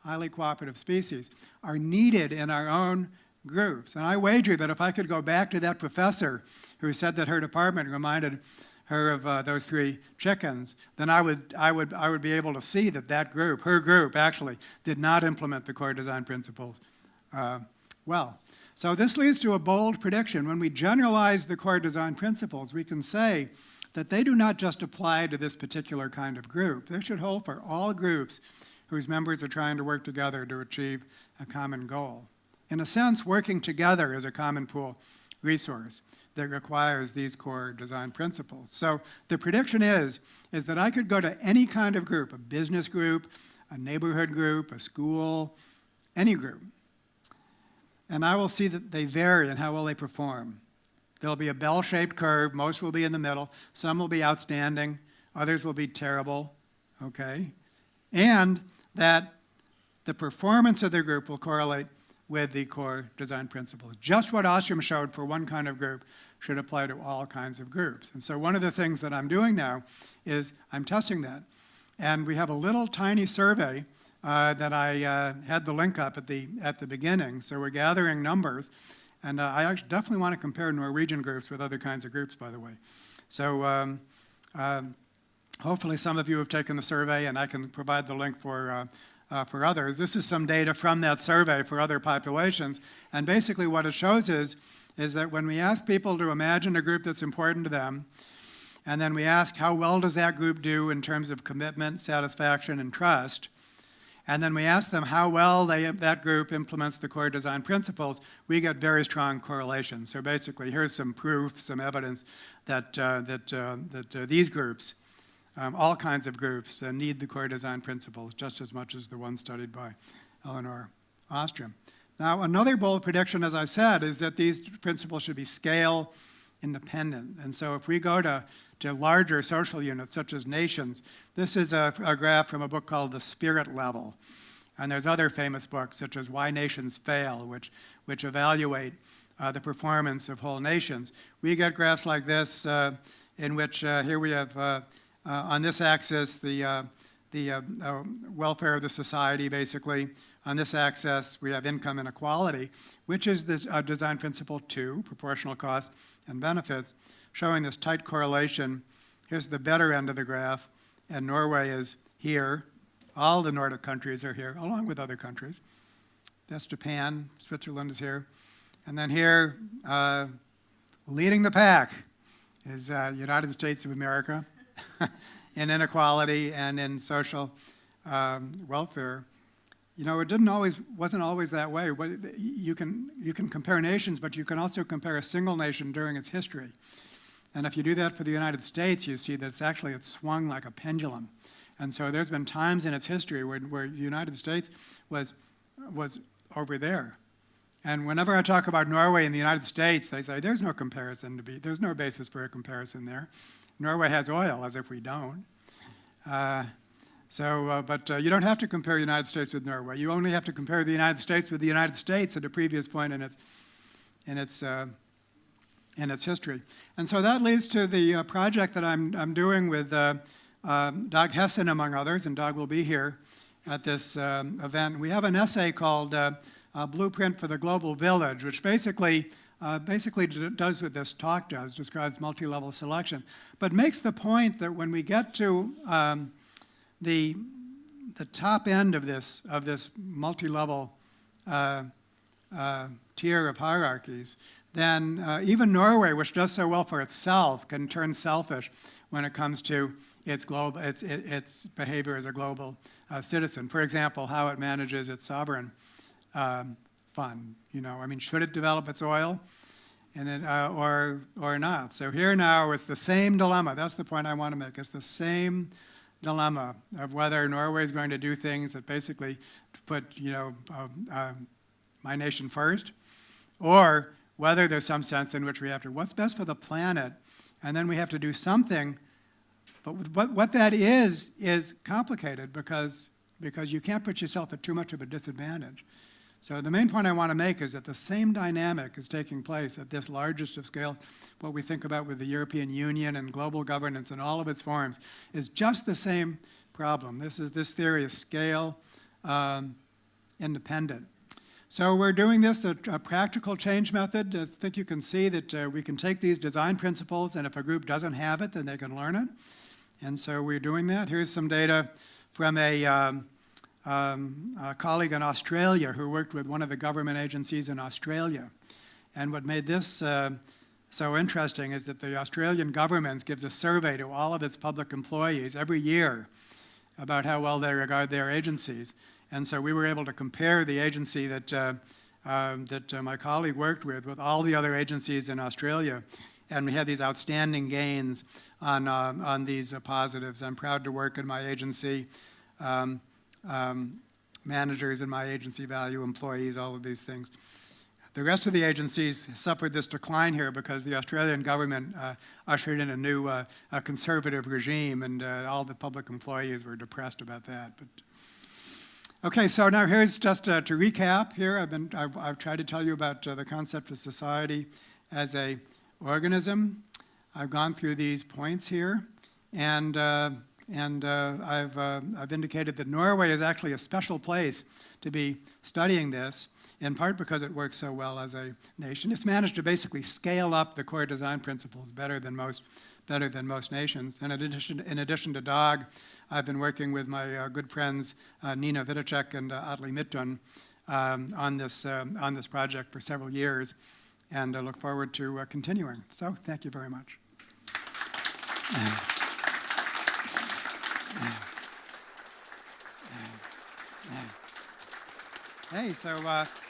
highly cooperative species are needed in our own groups. And I wager that if I could go back to that professor who said that her department reminded her of those 3 chickens, then I would be able to see that that group, her group, actually did not implement the core design principles well. So this leads to a bold prediction. When we generalize the core design principles, we can say that they do not just apply to this particular kind of group. They should hold for all groups whose members are trying to work together to achieve a common goal. In a sense, working together is a common pool resource that requires these core design principles. So the prediction is that I could go to any kind of group, a business group, a neighborhood group, a school, any group, and I will see that they vary in how well they perform. There'll be a bell-shaped curve. Most will be in the middle. Some will be outstanding. Others will be terrible, okay? And that the performance of the group will correlate with the core design principles. Just what Ostrom showed for one kind of group should apply to all kinds of groups. And so one of the things that I'm doing now is I'm testing that. And we have a little tiny survey that I had the link up at the beginning. So we're gathering numbers. And I actually definitely want to compare Norwegian groups with other kinds of groups, by the way. So hopefully some of you have taken the survey, and I can provide the link for others. This is some data from that survey for other populations. And basically what it shows is that when we ask people to imagine a group that's important to them, and then we ask how well does that group do in terms of commitment, satisfaction, and trust, and then we ask them how well that group implements the core design principles, we get very strong correlations. So basically, here's some proof, some evidence that these groups, all kinds of groups, need the core design principles just as much as the one studied by Elinor Ostrom. Now, another bold prediction, as I said, is that these principles should be scale independent. And so if we go to larger social units, such as nations, this is a graph from a book called The Spirit Level. And there's other famous books, such as Why Nations Fail, which evaluate the performance of whole nations. We get graphs like this, in which here we have, on this axis, the welfare of the society, basically. On this axis, we have income inequality, which is the design principle 2, proportional cost and benefits, showing this tight correlation. Here's the better end of the graph, and Norway is here. All the Nordic countries are here, along with other countries. That's Japan. Switzerland is here. And then here, leading the pack, is United States of America in inequality and in social welfare. You know, it wasn't always that way. You can compare nations, but you can also compare a single nation during its history. And if you do that for the United States, you see that it's swung like a pendulum. And so there's been times in its history where the United States was over there. And whenever I talk about Norway and the United States, they say there's no comparison there's no basis for a comparison there. Norway has oil, as if we don't. But you don't have to compare the United States with Norway. You only have to compare the United States with the United States at a previous point in its history. And so that leads to the project that I'm doing with Dag Hessen, among others, and Dag will be here at this event. We have an essay called Blueprint for the Global Village, which basically does what this talk does, describes multi-level selection, but makes the point that when we get to the top end of this multi-level tier of hierarchies, then even Norway, which does so well for itself, can turn selfish when it comes to its behavior as a global citizen. For example, how it manages its sovereign fund. Should it develop its oil, or not? So here now, it's the same dilemma. That's the point I want to make. It's the same dilemma of whether Norway is going to do things that basically put, my nation first, or whether there's some sense in which we have to, what's best for the planet, and then we have to do something. But what that is complicated because you can't put yourself at too much of a disadvantage. So the main point I want to make is that the same dynamic is taking place at this largest of scale. What we think about with the European Union and global governance in all of its forms is just the same problem. This theory is scale independent. So we're doing this a practical change method. I think you can see that we can take these design principles, and if a group doesn't have it, then they can learn it. And so we're doing that. Here's some data from a colleague in Australia who worked with one of the government agencies in Australia. And what made this so interesting is that the Australian government gives a survey to all of its public employees every year about how well they regard their agencies. And so we were able to compare the agency that my colleague worked with all the other agencies in Australia. And we had these outstanding gains on these positives. I'm proud to work in my agency. Managers in my agency value employees, all of these things. The rest of the agencies suffered this decline here because the Australian government ushered in a new conservative regime, and all the public employees were depressed about that. But okay, so now here's just to recap here. I've tried to tell you about the concept of society as a organism. I've gone through these points here, and I've indicated that Norway is actually a special place to be studying this, in part because it works so well as a nation. It's managed to basically scale up the core design principles better than most nations. And in addition to DOG, I've been working with my good friends Nina Vidacek and Atle Midtun on this project for several years, and I look forward to continuing. So thank you very much. Hey, so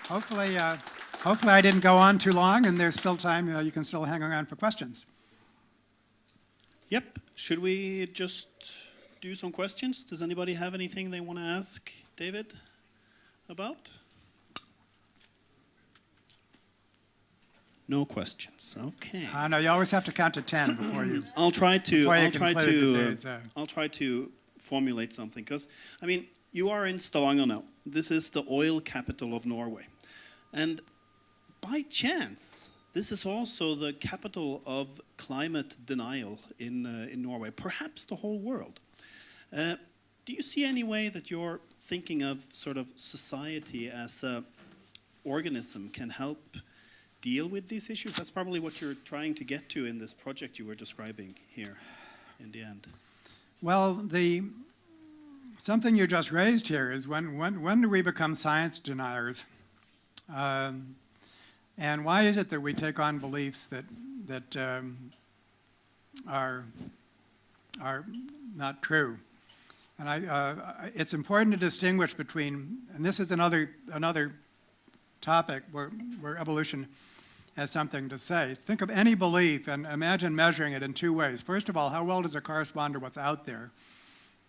hopefully I didn't go on too long, and there's still time. You can still hang around for questions. Yep. Should we just do some questions? Does anybody have anything they want to ask David about? No questions. Okay. No, you always have to count to 10 before you. I'll try to formulate something, because I mean, you are in Stavanger now. This is the oil capital of Norway, and by chance, this is also the capital of climate denial in Norway, perhaps the whole world. Do you see any way that you're thinking of sort of society as an organism can help deal with these issues? That's probably what you're trying to get to in this project you were describing here in the end. Well, something you just raised here is when do we become science deniers? And why is it that we take on beliefs that are not true? And it's important to distinguish between, and this is another topic where evolution has something to say. Think of any belief and imagine measuring it in two ways. First of all, how well does it correspond to what's out there?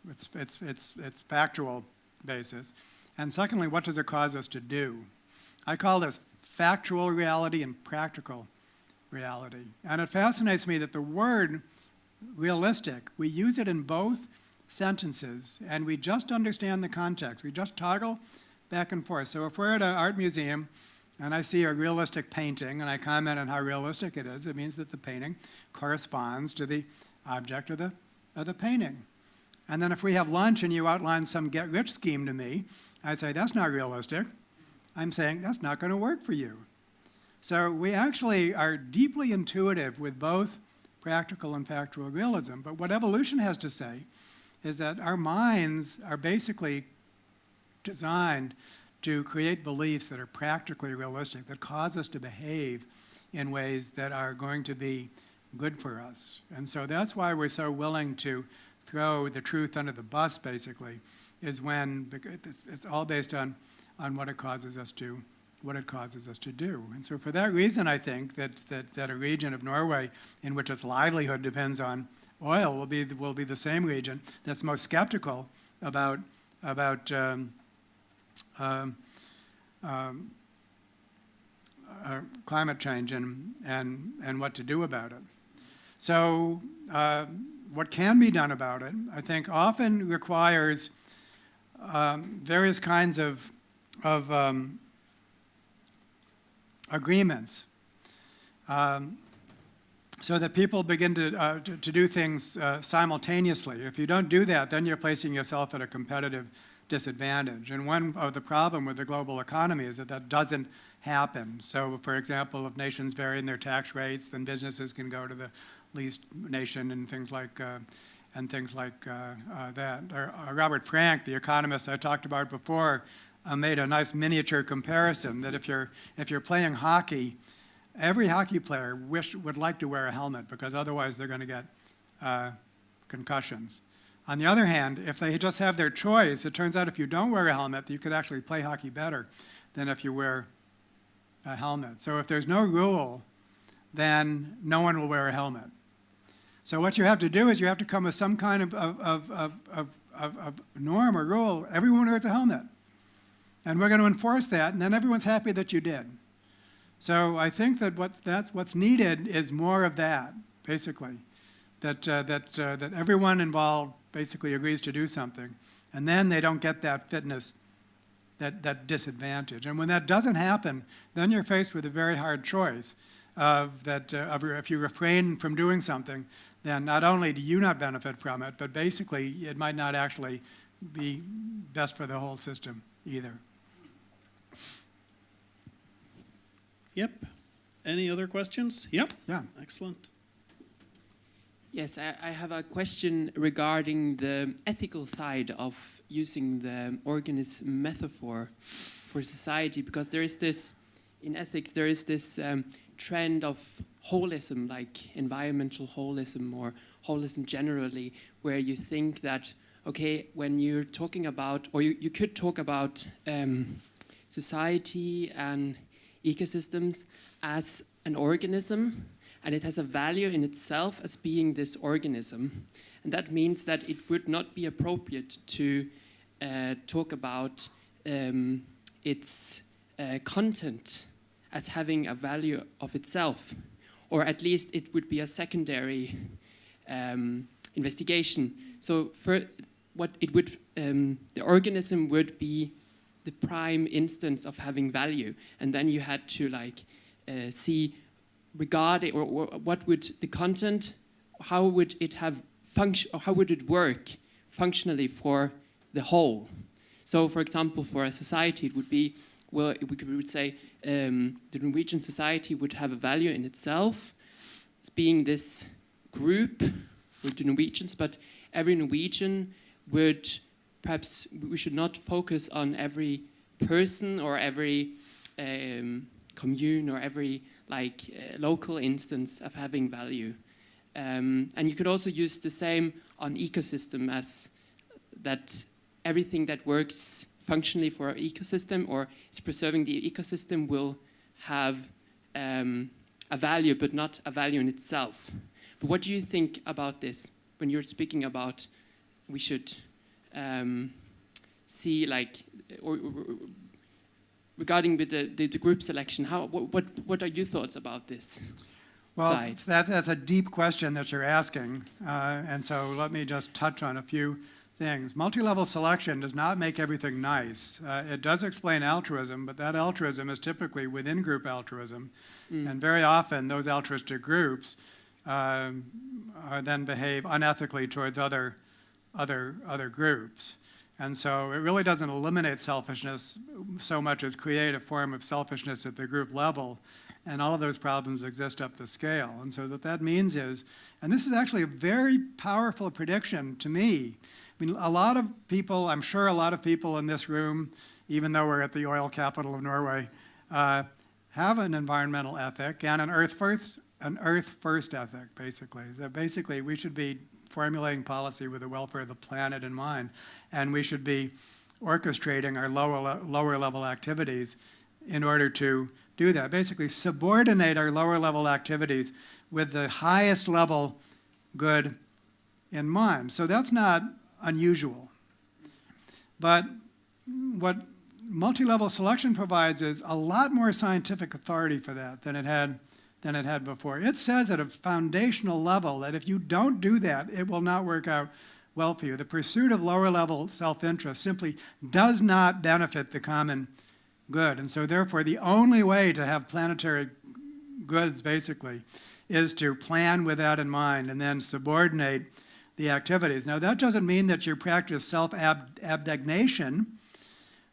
It's factual basis. And secondly, what does it cause us to do? I call this factual reality and practical reality. And it fascinates me that the word realistic, we use it in both sentences, and we just understand the context. We just toggle back and forth. So if we're at an art museum and I see a realistic painting and I comment on how realistic it is, it means that the painting corresponds to the object of the painting. And then if we have lunch and you outline some get-rich scheme to me, I'd say, that's not realistic. I'm saying, that's not going to work for you. So we actually are deeply intuitive with both practical and factual realism. But what evolution has to say is that our minds are basically designed to create beliefs that are practically realistic, that cause us to behave in ways that are going to be good for us. And so that's why we're so willing to throw the truth under the bus, basically, is when it's all based on what it causes us to do. And so for that reason, I think that a region of Norway in which its livelihood depends on oil will be the same region that's most skeptical about climate change and what to do about it. So what can be done about it, I think, often requires various kinds of agreements, so that people begin to do things simultaneously. If you don't do that, then you're placing yourself at a competitive disadvantage. And one of the problem with the global economy is that that doesn't happen. So, for example, if nations vary in their tax rates, then businesses can go to the least nation and things like that. Robert Frank, the economist I talked about before, made a nice miniature comparison that if you're playing hockey, every hockey player would like to wear a helmet because otherwise they're going to get concussions. On the other hand, if they just have their choice, it turns out if you don't wear a helmet, you could actually play hockey better than if you wear a helmet. So if there's no rule, then no one will wear a helmet. So what you have to do is you have to come with some kind of norm or rule. Everyone wears a helmet. And we're going to enforce that, and then everyone's happy that you did. So I think that what's needed is more of that, basically, that everyone involved basically agrees to do something, and then they don't get that fitness, that disadvantage. And when that doesn't happen, then you're faced with a very hard choice if you refrain from doing something, then not only do you not benefit from it, but basically it might not actually be best for the whole system either. Yep. Any other questions? Yep. Yeah. Excellent. Yes, I have a question regarding the ethical side of using the organism metaphor for society, because there is this, in ethics, there is this trend of holism, like environmental holism or holism generally, where you think that, okay, when you're talking about, or you could talk about society and ecosystems as an organism, and it has a value in itself as being this organism. And that means that it would not be appropriate to talk about its content as having a value of itself, or at least it would be a secondary investigation. So for what it would, the organism would be the prime instance of having value, and then you had to see regarding or what would the content, how would it have function, or how would it work functionally for the whole. So, for example, for a society, it would be, well, we would say the Norwegian society would have a value in itself, as being this group with the Norwegians, but every Norwegian would, perhaps we should not focus on every person or every commune or every local instance of having value. And you could also use the same on ecosystem, as that everything that works functionally for our ecosystem or is preserving the ecosystem will have a value, but not a value in itself. But what do you think about this when you're speaking about we should see or regarding with the group selection? What are your thoughts about this? Well, that's a deep question that you're asking, and so let me just touch on a few things. Multi-level selection does not make everything nice. It does explain altruism, but that altruism is typically within group altruism, and very often those altruistic groups then behave unethically towards other groups. And so it really doesn't eliminate selfishness so much as create a form of selfishness at the group level, and all of those problems exist up the scale. And so what that means is, and this is actually a very powerful prediction to me. I mean, a lot of people, I'm sure a lot of people in this room, even though we're at the oil capital of Norway, have an environmental ethic and an earth first ethic, basically. That basically we should be formulating policy with the welfare of the planet in mind, and we should be orchestrating our lower level activities in order to do that. Basically subordinate our lower level activities with the highest level good in mind. So that's not unusual. But what multi-level selection provides is a lot more scientific authority for that than it had before. It says at a foundational level that if you don't do that, it will not work out well for you. The pursuit of lower-level self-interest simply does not benefit the common good. And so therefore, the only way to have planetary goods, basically, is to plan with that in mind and then subordinate the activities. Now, that doesn't mean that you practice self-abnegation,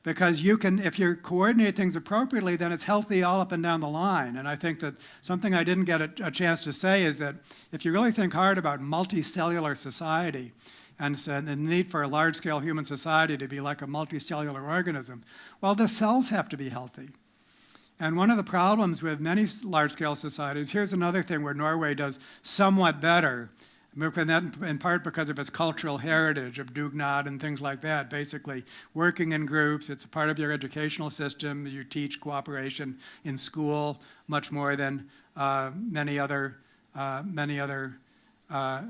because you can, if you coordinate things appropriately, then it's healthy all up and down the line. And I think that something I didn't get a chance to say is that if you really think hard about multicellular society and the need for a large-scale human society to be like a multicellular organism, well, the cells have to be healthy. And one of the problems with many large-scale societies, here's another thing where Norway does somewhat better, and that in part because of its cultural heritage of dugnad and things like that, basically working in groups. It's a part of your educational system. You teach cooperation in school much more than many other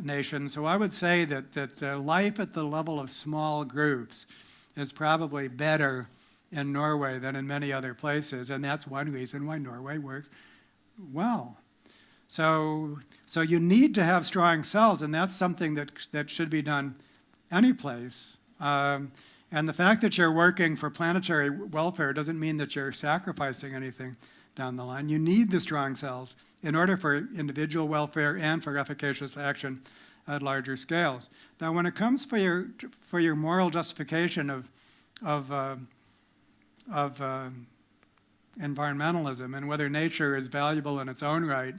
nations. So I would say that life at the level of small groups is probably better in Norway than in many other places, and that's one reason why Norway works well. So you need to have strong cells, and that's something that should be done any place. And the fact that you're working for planetary welfare doesn't mean that you're sacrificing anything down the line. You need the strong cells in order for individual welfare and for efficacious action at larger scales. Now, when it comes for your moral justification of environmentalism and whether nature is valuable in its own right,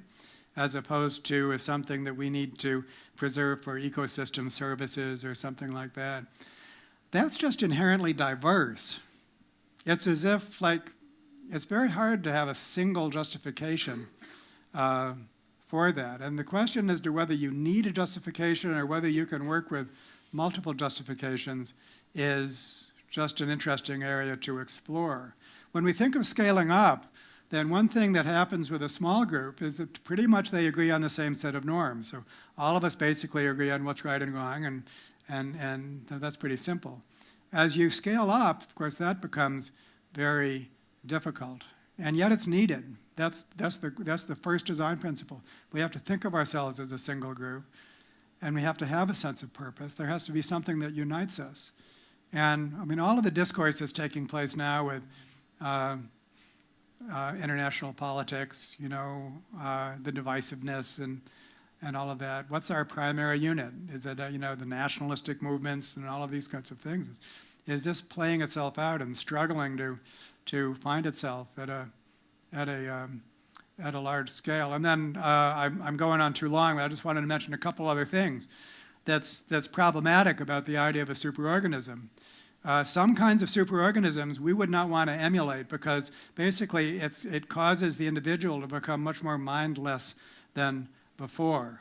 as opposed to as something that we need to preserve for ecosystem services or something like that, that's just inherently diverse. It's as if, like, it's very hard to have a single justification for that. And the question as to whether you need a justification or whether you can work with multiple justifications is just an interesting area to explore. When we think of scaling up, then one thing that happens with a small group is that pretty much they agree on the same set of norms. So all of us basically agree on what's right and wrong, and that's pretty simple. As you scale up, of course, that becomes very difficult, and yet it's needed. That's the first design principle. We have to think of ourselves as a single group, and we have to have a sense of purpose. There has to be something that unites us. And I mean, all of the discourse that's taking place now with international politics, the divisiveness and all of that. What's our primary unit? Is it the nationalistic movements and all of these kinds of things? Is this playing itself out and struggling to find itself at a large scale? And then I'm going on too long, but I just wanted to mention a couple other things that's problematic about the idea of a superorganism. Some kinds of superorganisms we would not want to emulate because basically it causes the individual to become much more mindless than before.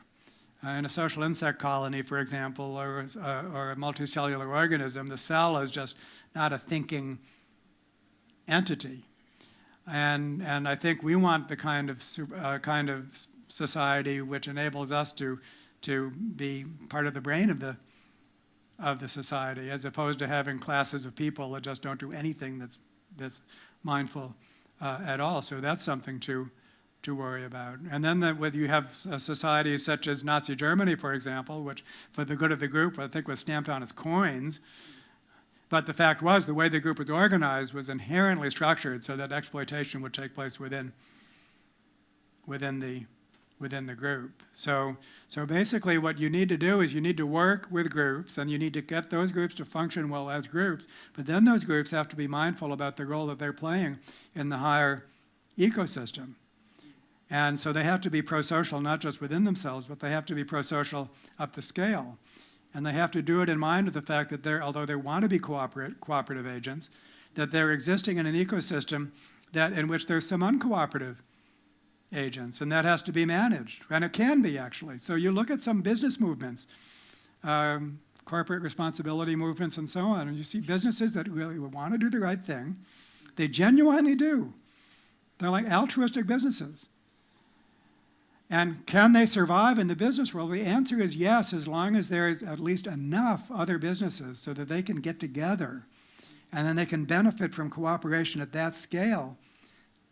In a social insect colony, for example, or a multicellular organism, the cell is just not a thinking entity. And I think we want the kind of society which enables us to be part of the brain of the society, as opposed to having classes of people that just don't do anything that's mindful at all. So that's something to worry about. And then you have societies such as Nazi Germany, for example, which for the good of the group, I think was stamped on its coins. But the fact was the way the group was organized was inherently structured so that exploitation would take place within the group. So basically what you need to do is you need to work with groups, and you need to get those groups to function well as groups, but then those groups have to be mindful about the role that they're playing in the higher ecosystem. And so they have to be pro-social, not just within themselves, but they have to be pro-social up the scale. And they have to do it in mind with the fact that although they want to be cooperative agents, that they're existing in an ecosystem in which there's some uncooperative agents, and that has to be managed, and it can be actually. So you look at some business movements, corporate responsibility movements and so on, and you see businesses that really want to do the right thing. They genuinely do. They're like altruistic businesses. And can they survive in the business world? The answer is yes, as long as there is at least enough other businesses so that they can get together and then they can benefit from cooperation at that scale.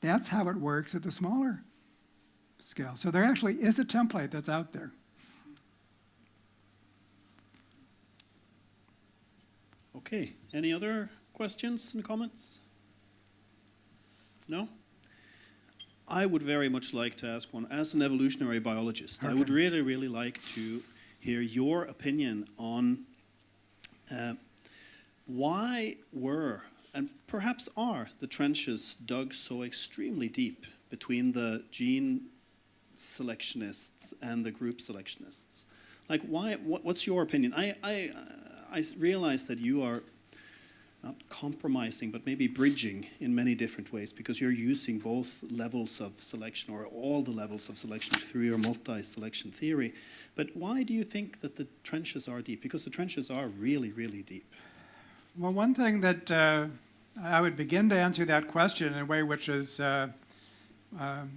That's how it works at the smaller scale. So there actually is a template that's out there. Okay, any other questions and comments? No? I would very much like to ask one. As an evolutionary biologist, Okay. I would really, really like to hear your opinion on why were, and perhaps are, the trenches dug so extremely deep between the gene selectionists and the group selectionists? Like, why? What's your opinion? I realize that you are not compromising, but maybe bridging in many different ways, because you're using both levels of selection, or all the levels of selection, through your multi-selection theory. But why do you think that the trenches are deep? Because the trenches are really, really deep. Well, one thing that I would begin to answer that question in a way which is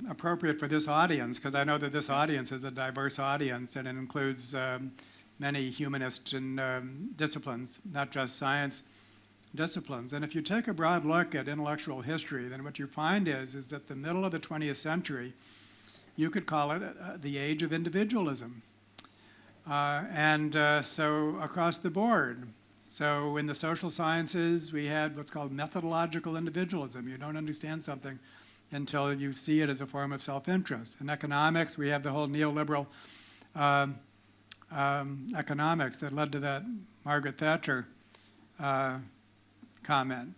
appropriate for this audience, because I know that this audience is a diverse audience, and it includes many humanist and disciplines, not just science disciplines. And if you take a broad look at intellectual history, then what you find is that the middle of the 20th century, you could call it the age of individualism. So across the board. So in the social sciences, we had what's called methodological individualism. You don't understand something until you see it as a form of self-interest. In economics, we have the whole neoliberal economics that led to that Margaret Thatcher comment.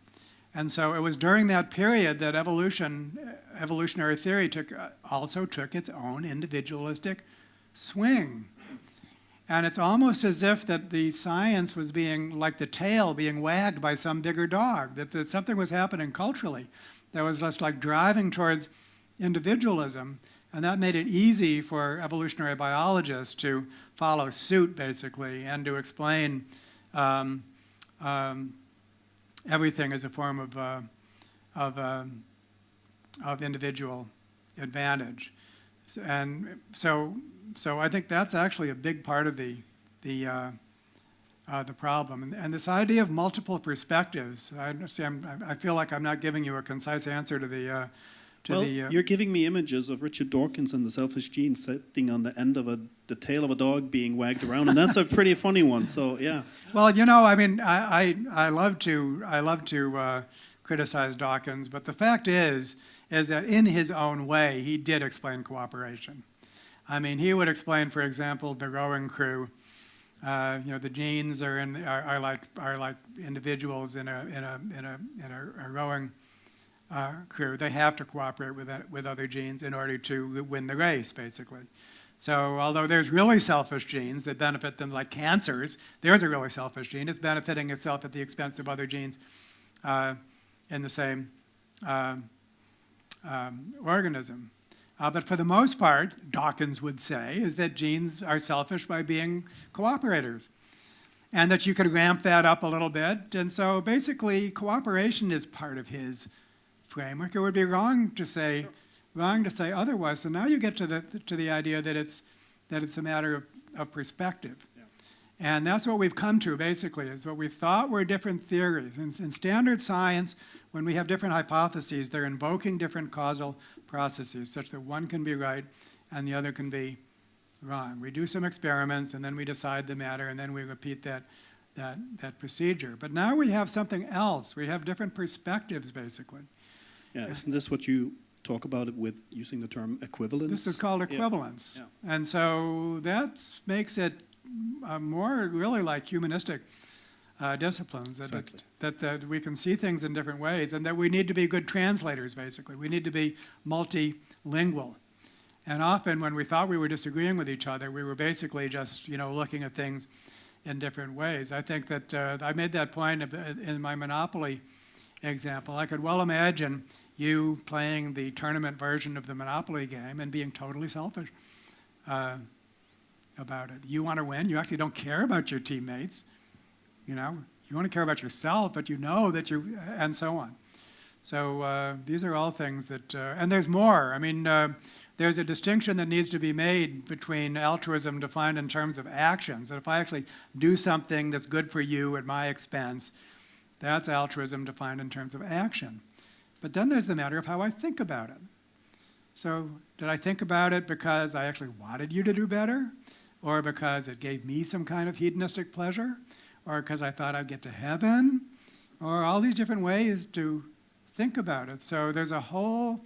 And so it was during that period that evolutionary theory also took its own individualistic swing. And it's almost as if that the science was being, like the tail being wagged by some bigger dog, that something was happening culturally that was just like driving towards individualism. And that made it easy for evolutionary biologists to follow suit, basically, and to explain everything as a form of individual advantage. And so I think that's actually a big part of the problem. And this idea of multiple perspectives, I feel like I'm not giving you a concise answer to the you're giving me images of Richard Dawkins and the selfish gene sitting on the end of the tail of a dog being wagged around, and that's a pretty funny one. So yeah. Well, you know, I mean, I love to criticize Dawkins, but the fact is that in his own way, he did explain cooperation. I mean, he would explain, for example, the rowing crew. The genes are like individuals in a rowing crew. They have to cooperate with other genes in order to win the race, basically. So although there's really selfish genes that benefit them, like cancers, there's a really selfish gene. It's benefiting itself at the expense of other genes in the same organism. But for the most part, Dawkins would say, is that genes are selfish by being cooperators, and that you could ramp that up a little bit. And so basically, cooperation is part of his framework. It would be wrong to say otherwise. So now you get to the idea that it's a matter of perspective. Yeah. And that's what we've come to, basically, is what we thought were different theories. In standard science, when we have different hypotheses, they're invoking different causal processes such that one can be right and the other can be wrong. We do some experiments, and then we decide the matter, and then we repeat that procedure. But now we have something else. We have different perspectives, basically. Yeah, isn't this what you talk about it with using the term equivalence? This is called equivalence. Yeah. Yeah. And so that makes it more really like humanistic disciplines, exactly. that we can see things in different ways, and that we need to be good translators, basically. We need to be multilingual. And often when we thought we were disagreeing with each other, we were basically just, looking at things in different ways. I think that I made that point in my Monopoly example. I could well imagine you playing the tournament version of the Monopoly game and being totally selfish about it. You want to win. You actually don't care about your teammates. You want to care about yourself, but you know that and so on. So these are all things that, and there's more. I mean, there's a distinction that needs to be made between altruism defined in terms of actions. That if I actually do something that's good for you at my expense, that's altruism defined in terms of action. But then there's the matter of how I think about it. So did I think about it because I actually wanted you to do better? Or because it gave me some kind of hedonistic pleasure? Or because I thought I'd get to heaven? Or all these different ways to think about it. So there's a whole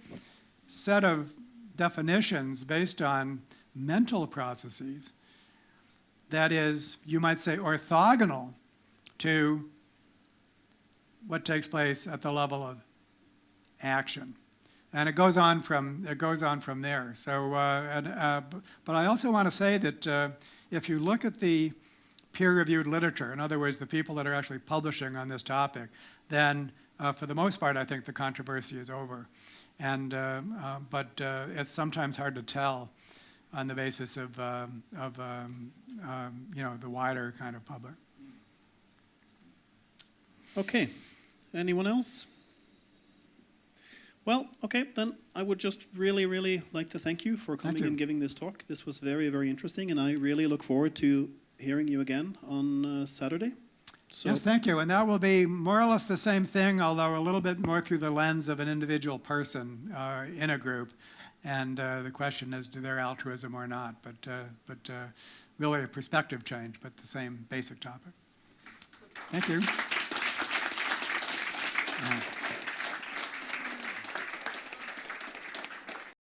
set of definitions based on mental processes that is, you might say, orthogonal to what takes place at the level of action. And it goes on from there. So, but I also want to say that if you look at the peer-reviewed literature, in other words, the people that are actually publishing on this topic, then for the most part, I think the controversy is over. And but it's sometimes hard to tell on the basis of you know, the wider kind of public. Okay. Anyone else? Well, okay, then I would just really, really like to thank you for coming and giving this talk. This was very, very interesting, and I really look forward to hearing you again on Saturday. So yes, thank you. And that will be more or less the same thing, although a little bit more through the lens of an individual person in a group. And the question is, do their altruism or not? But really a perspective change, but the same basic topic. Thank you.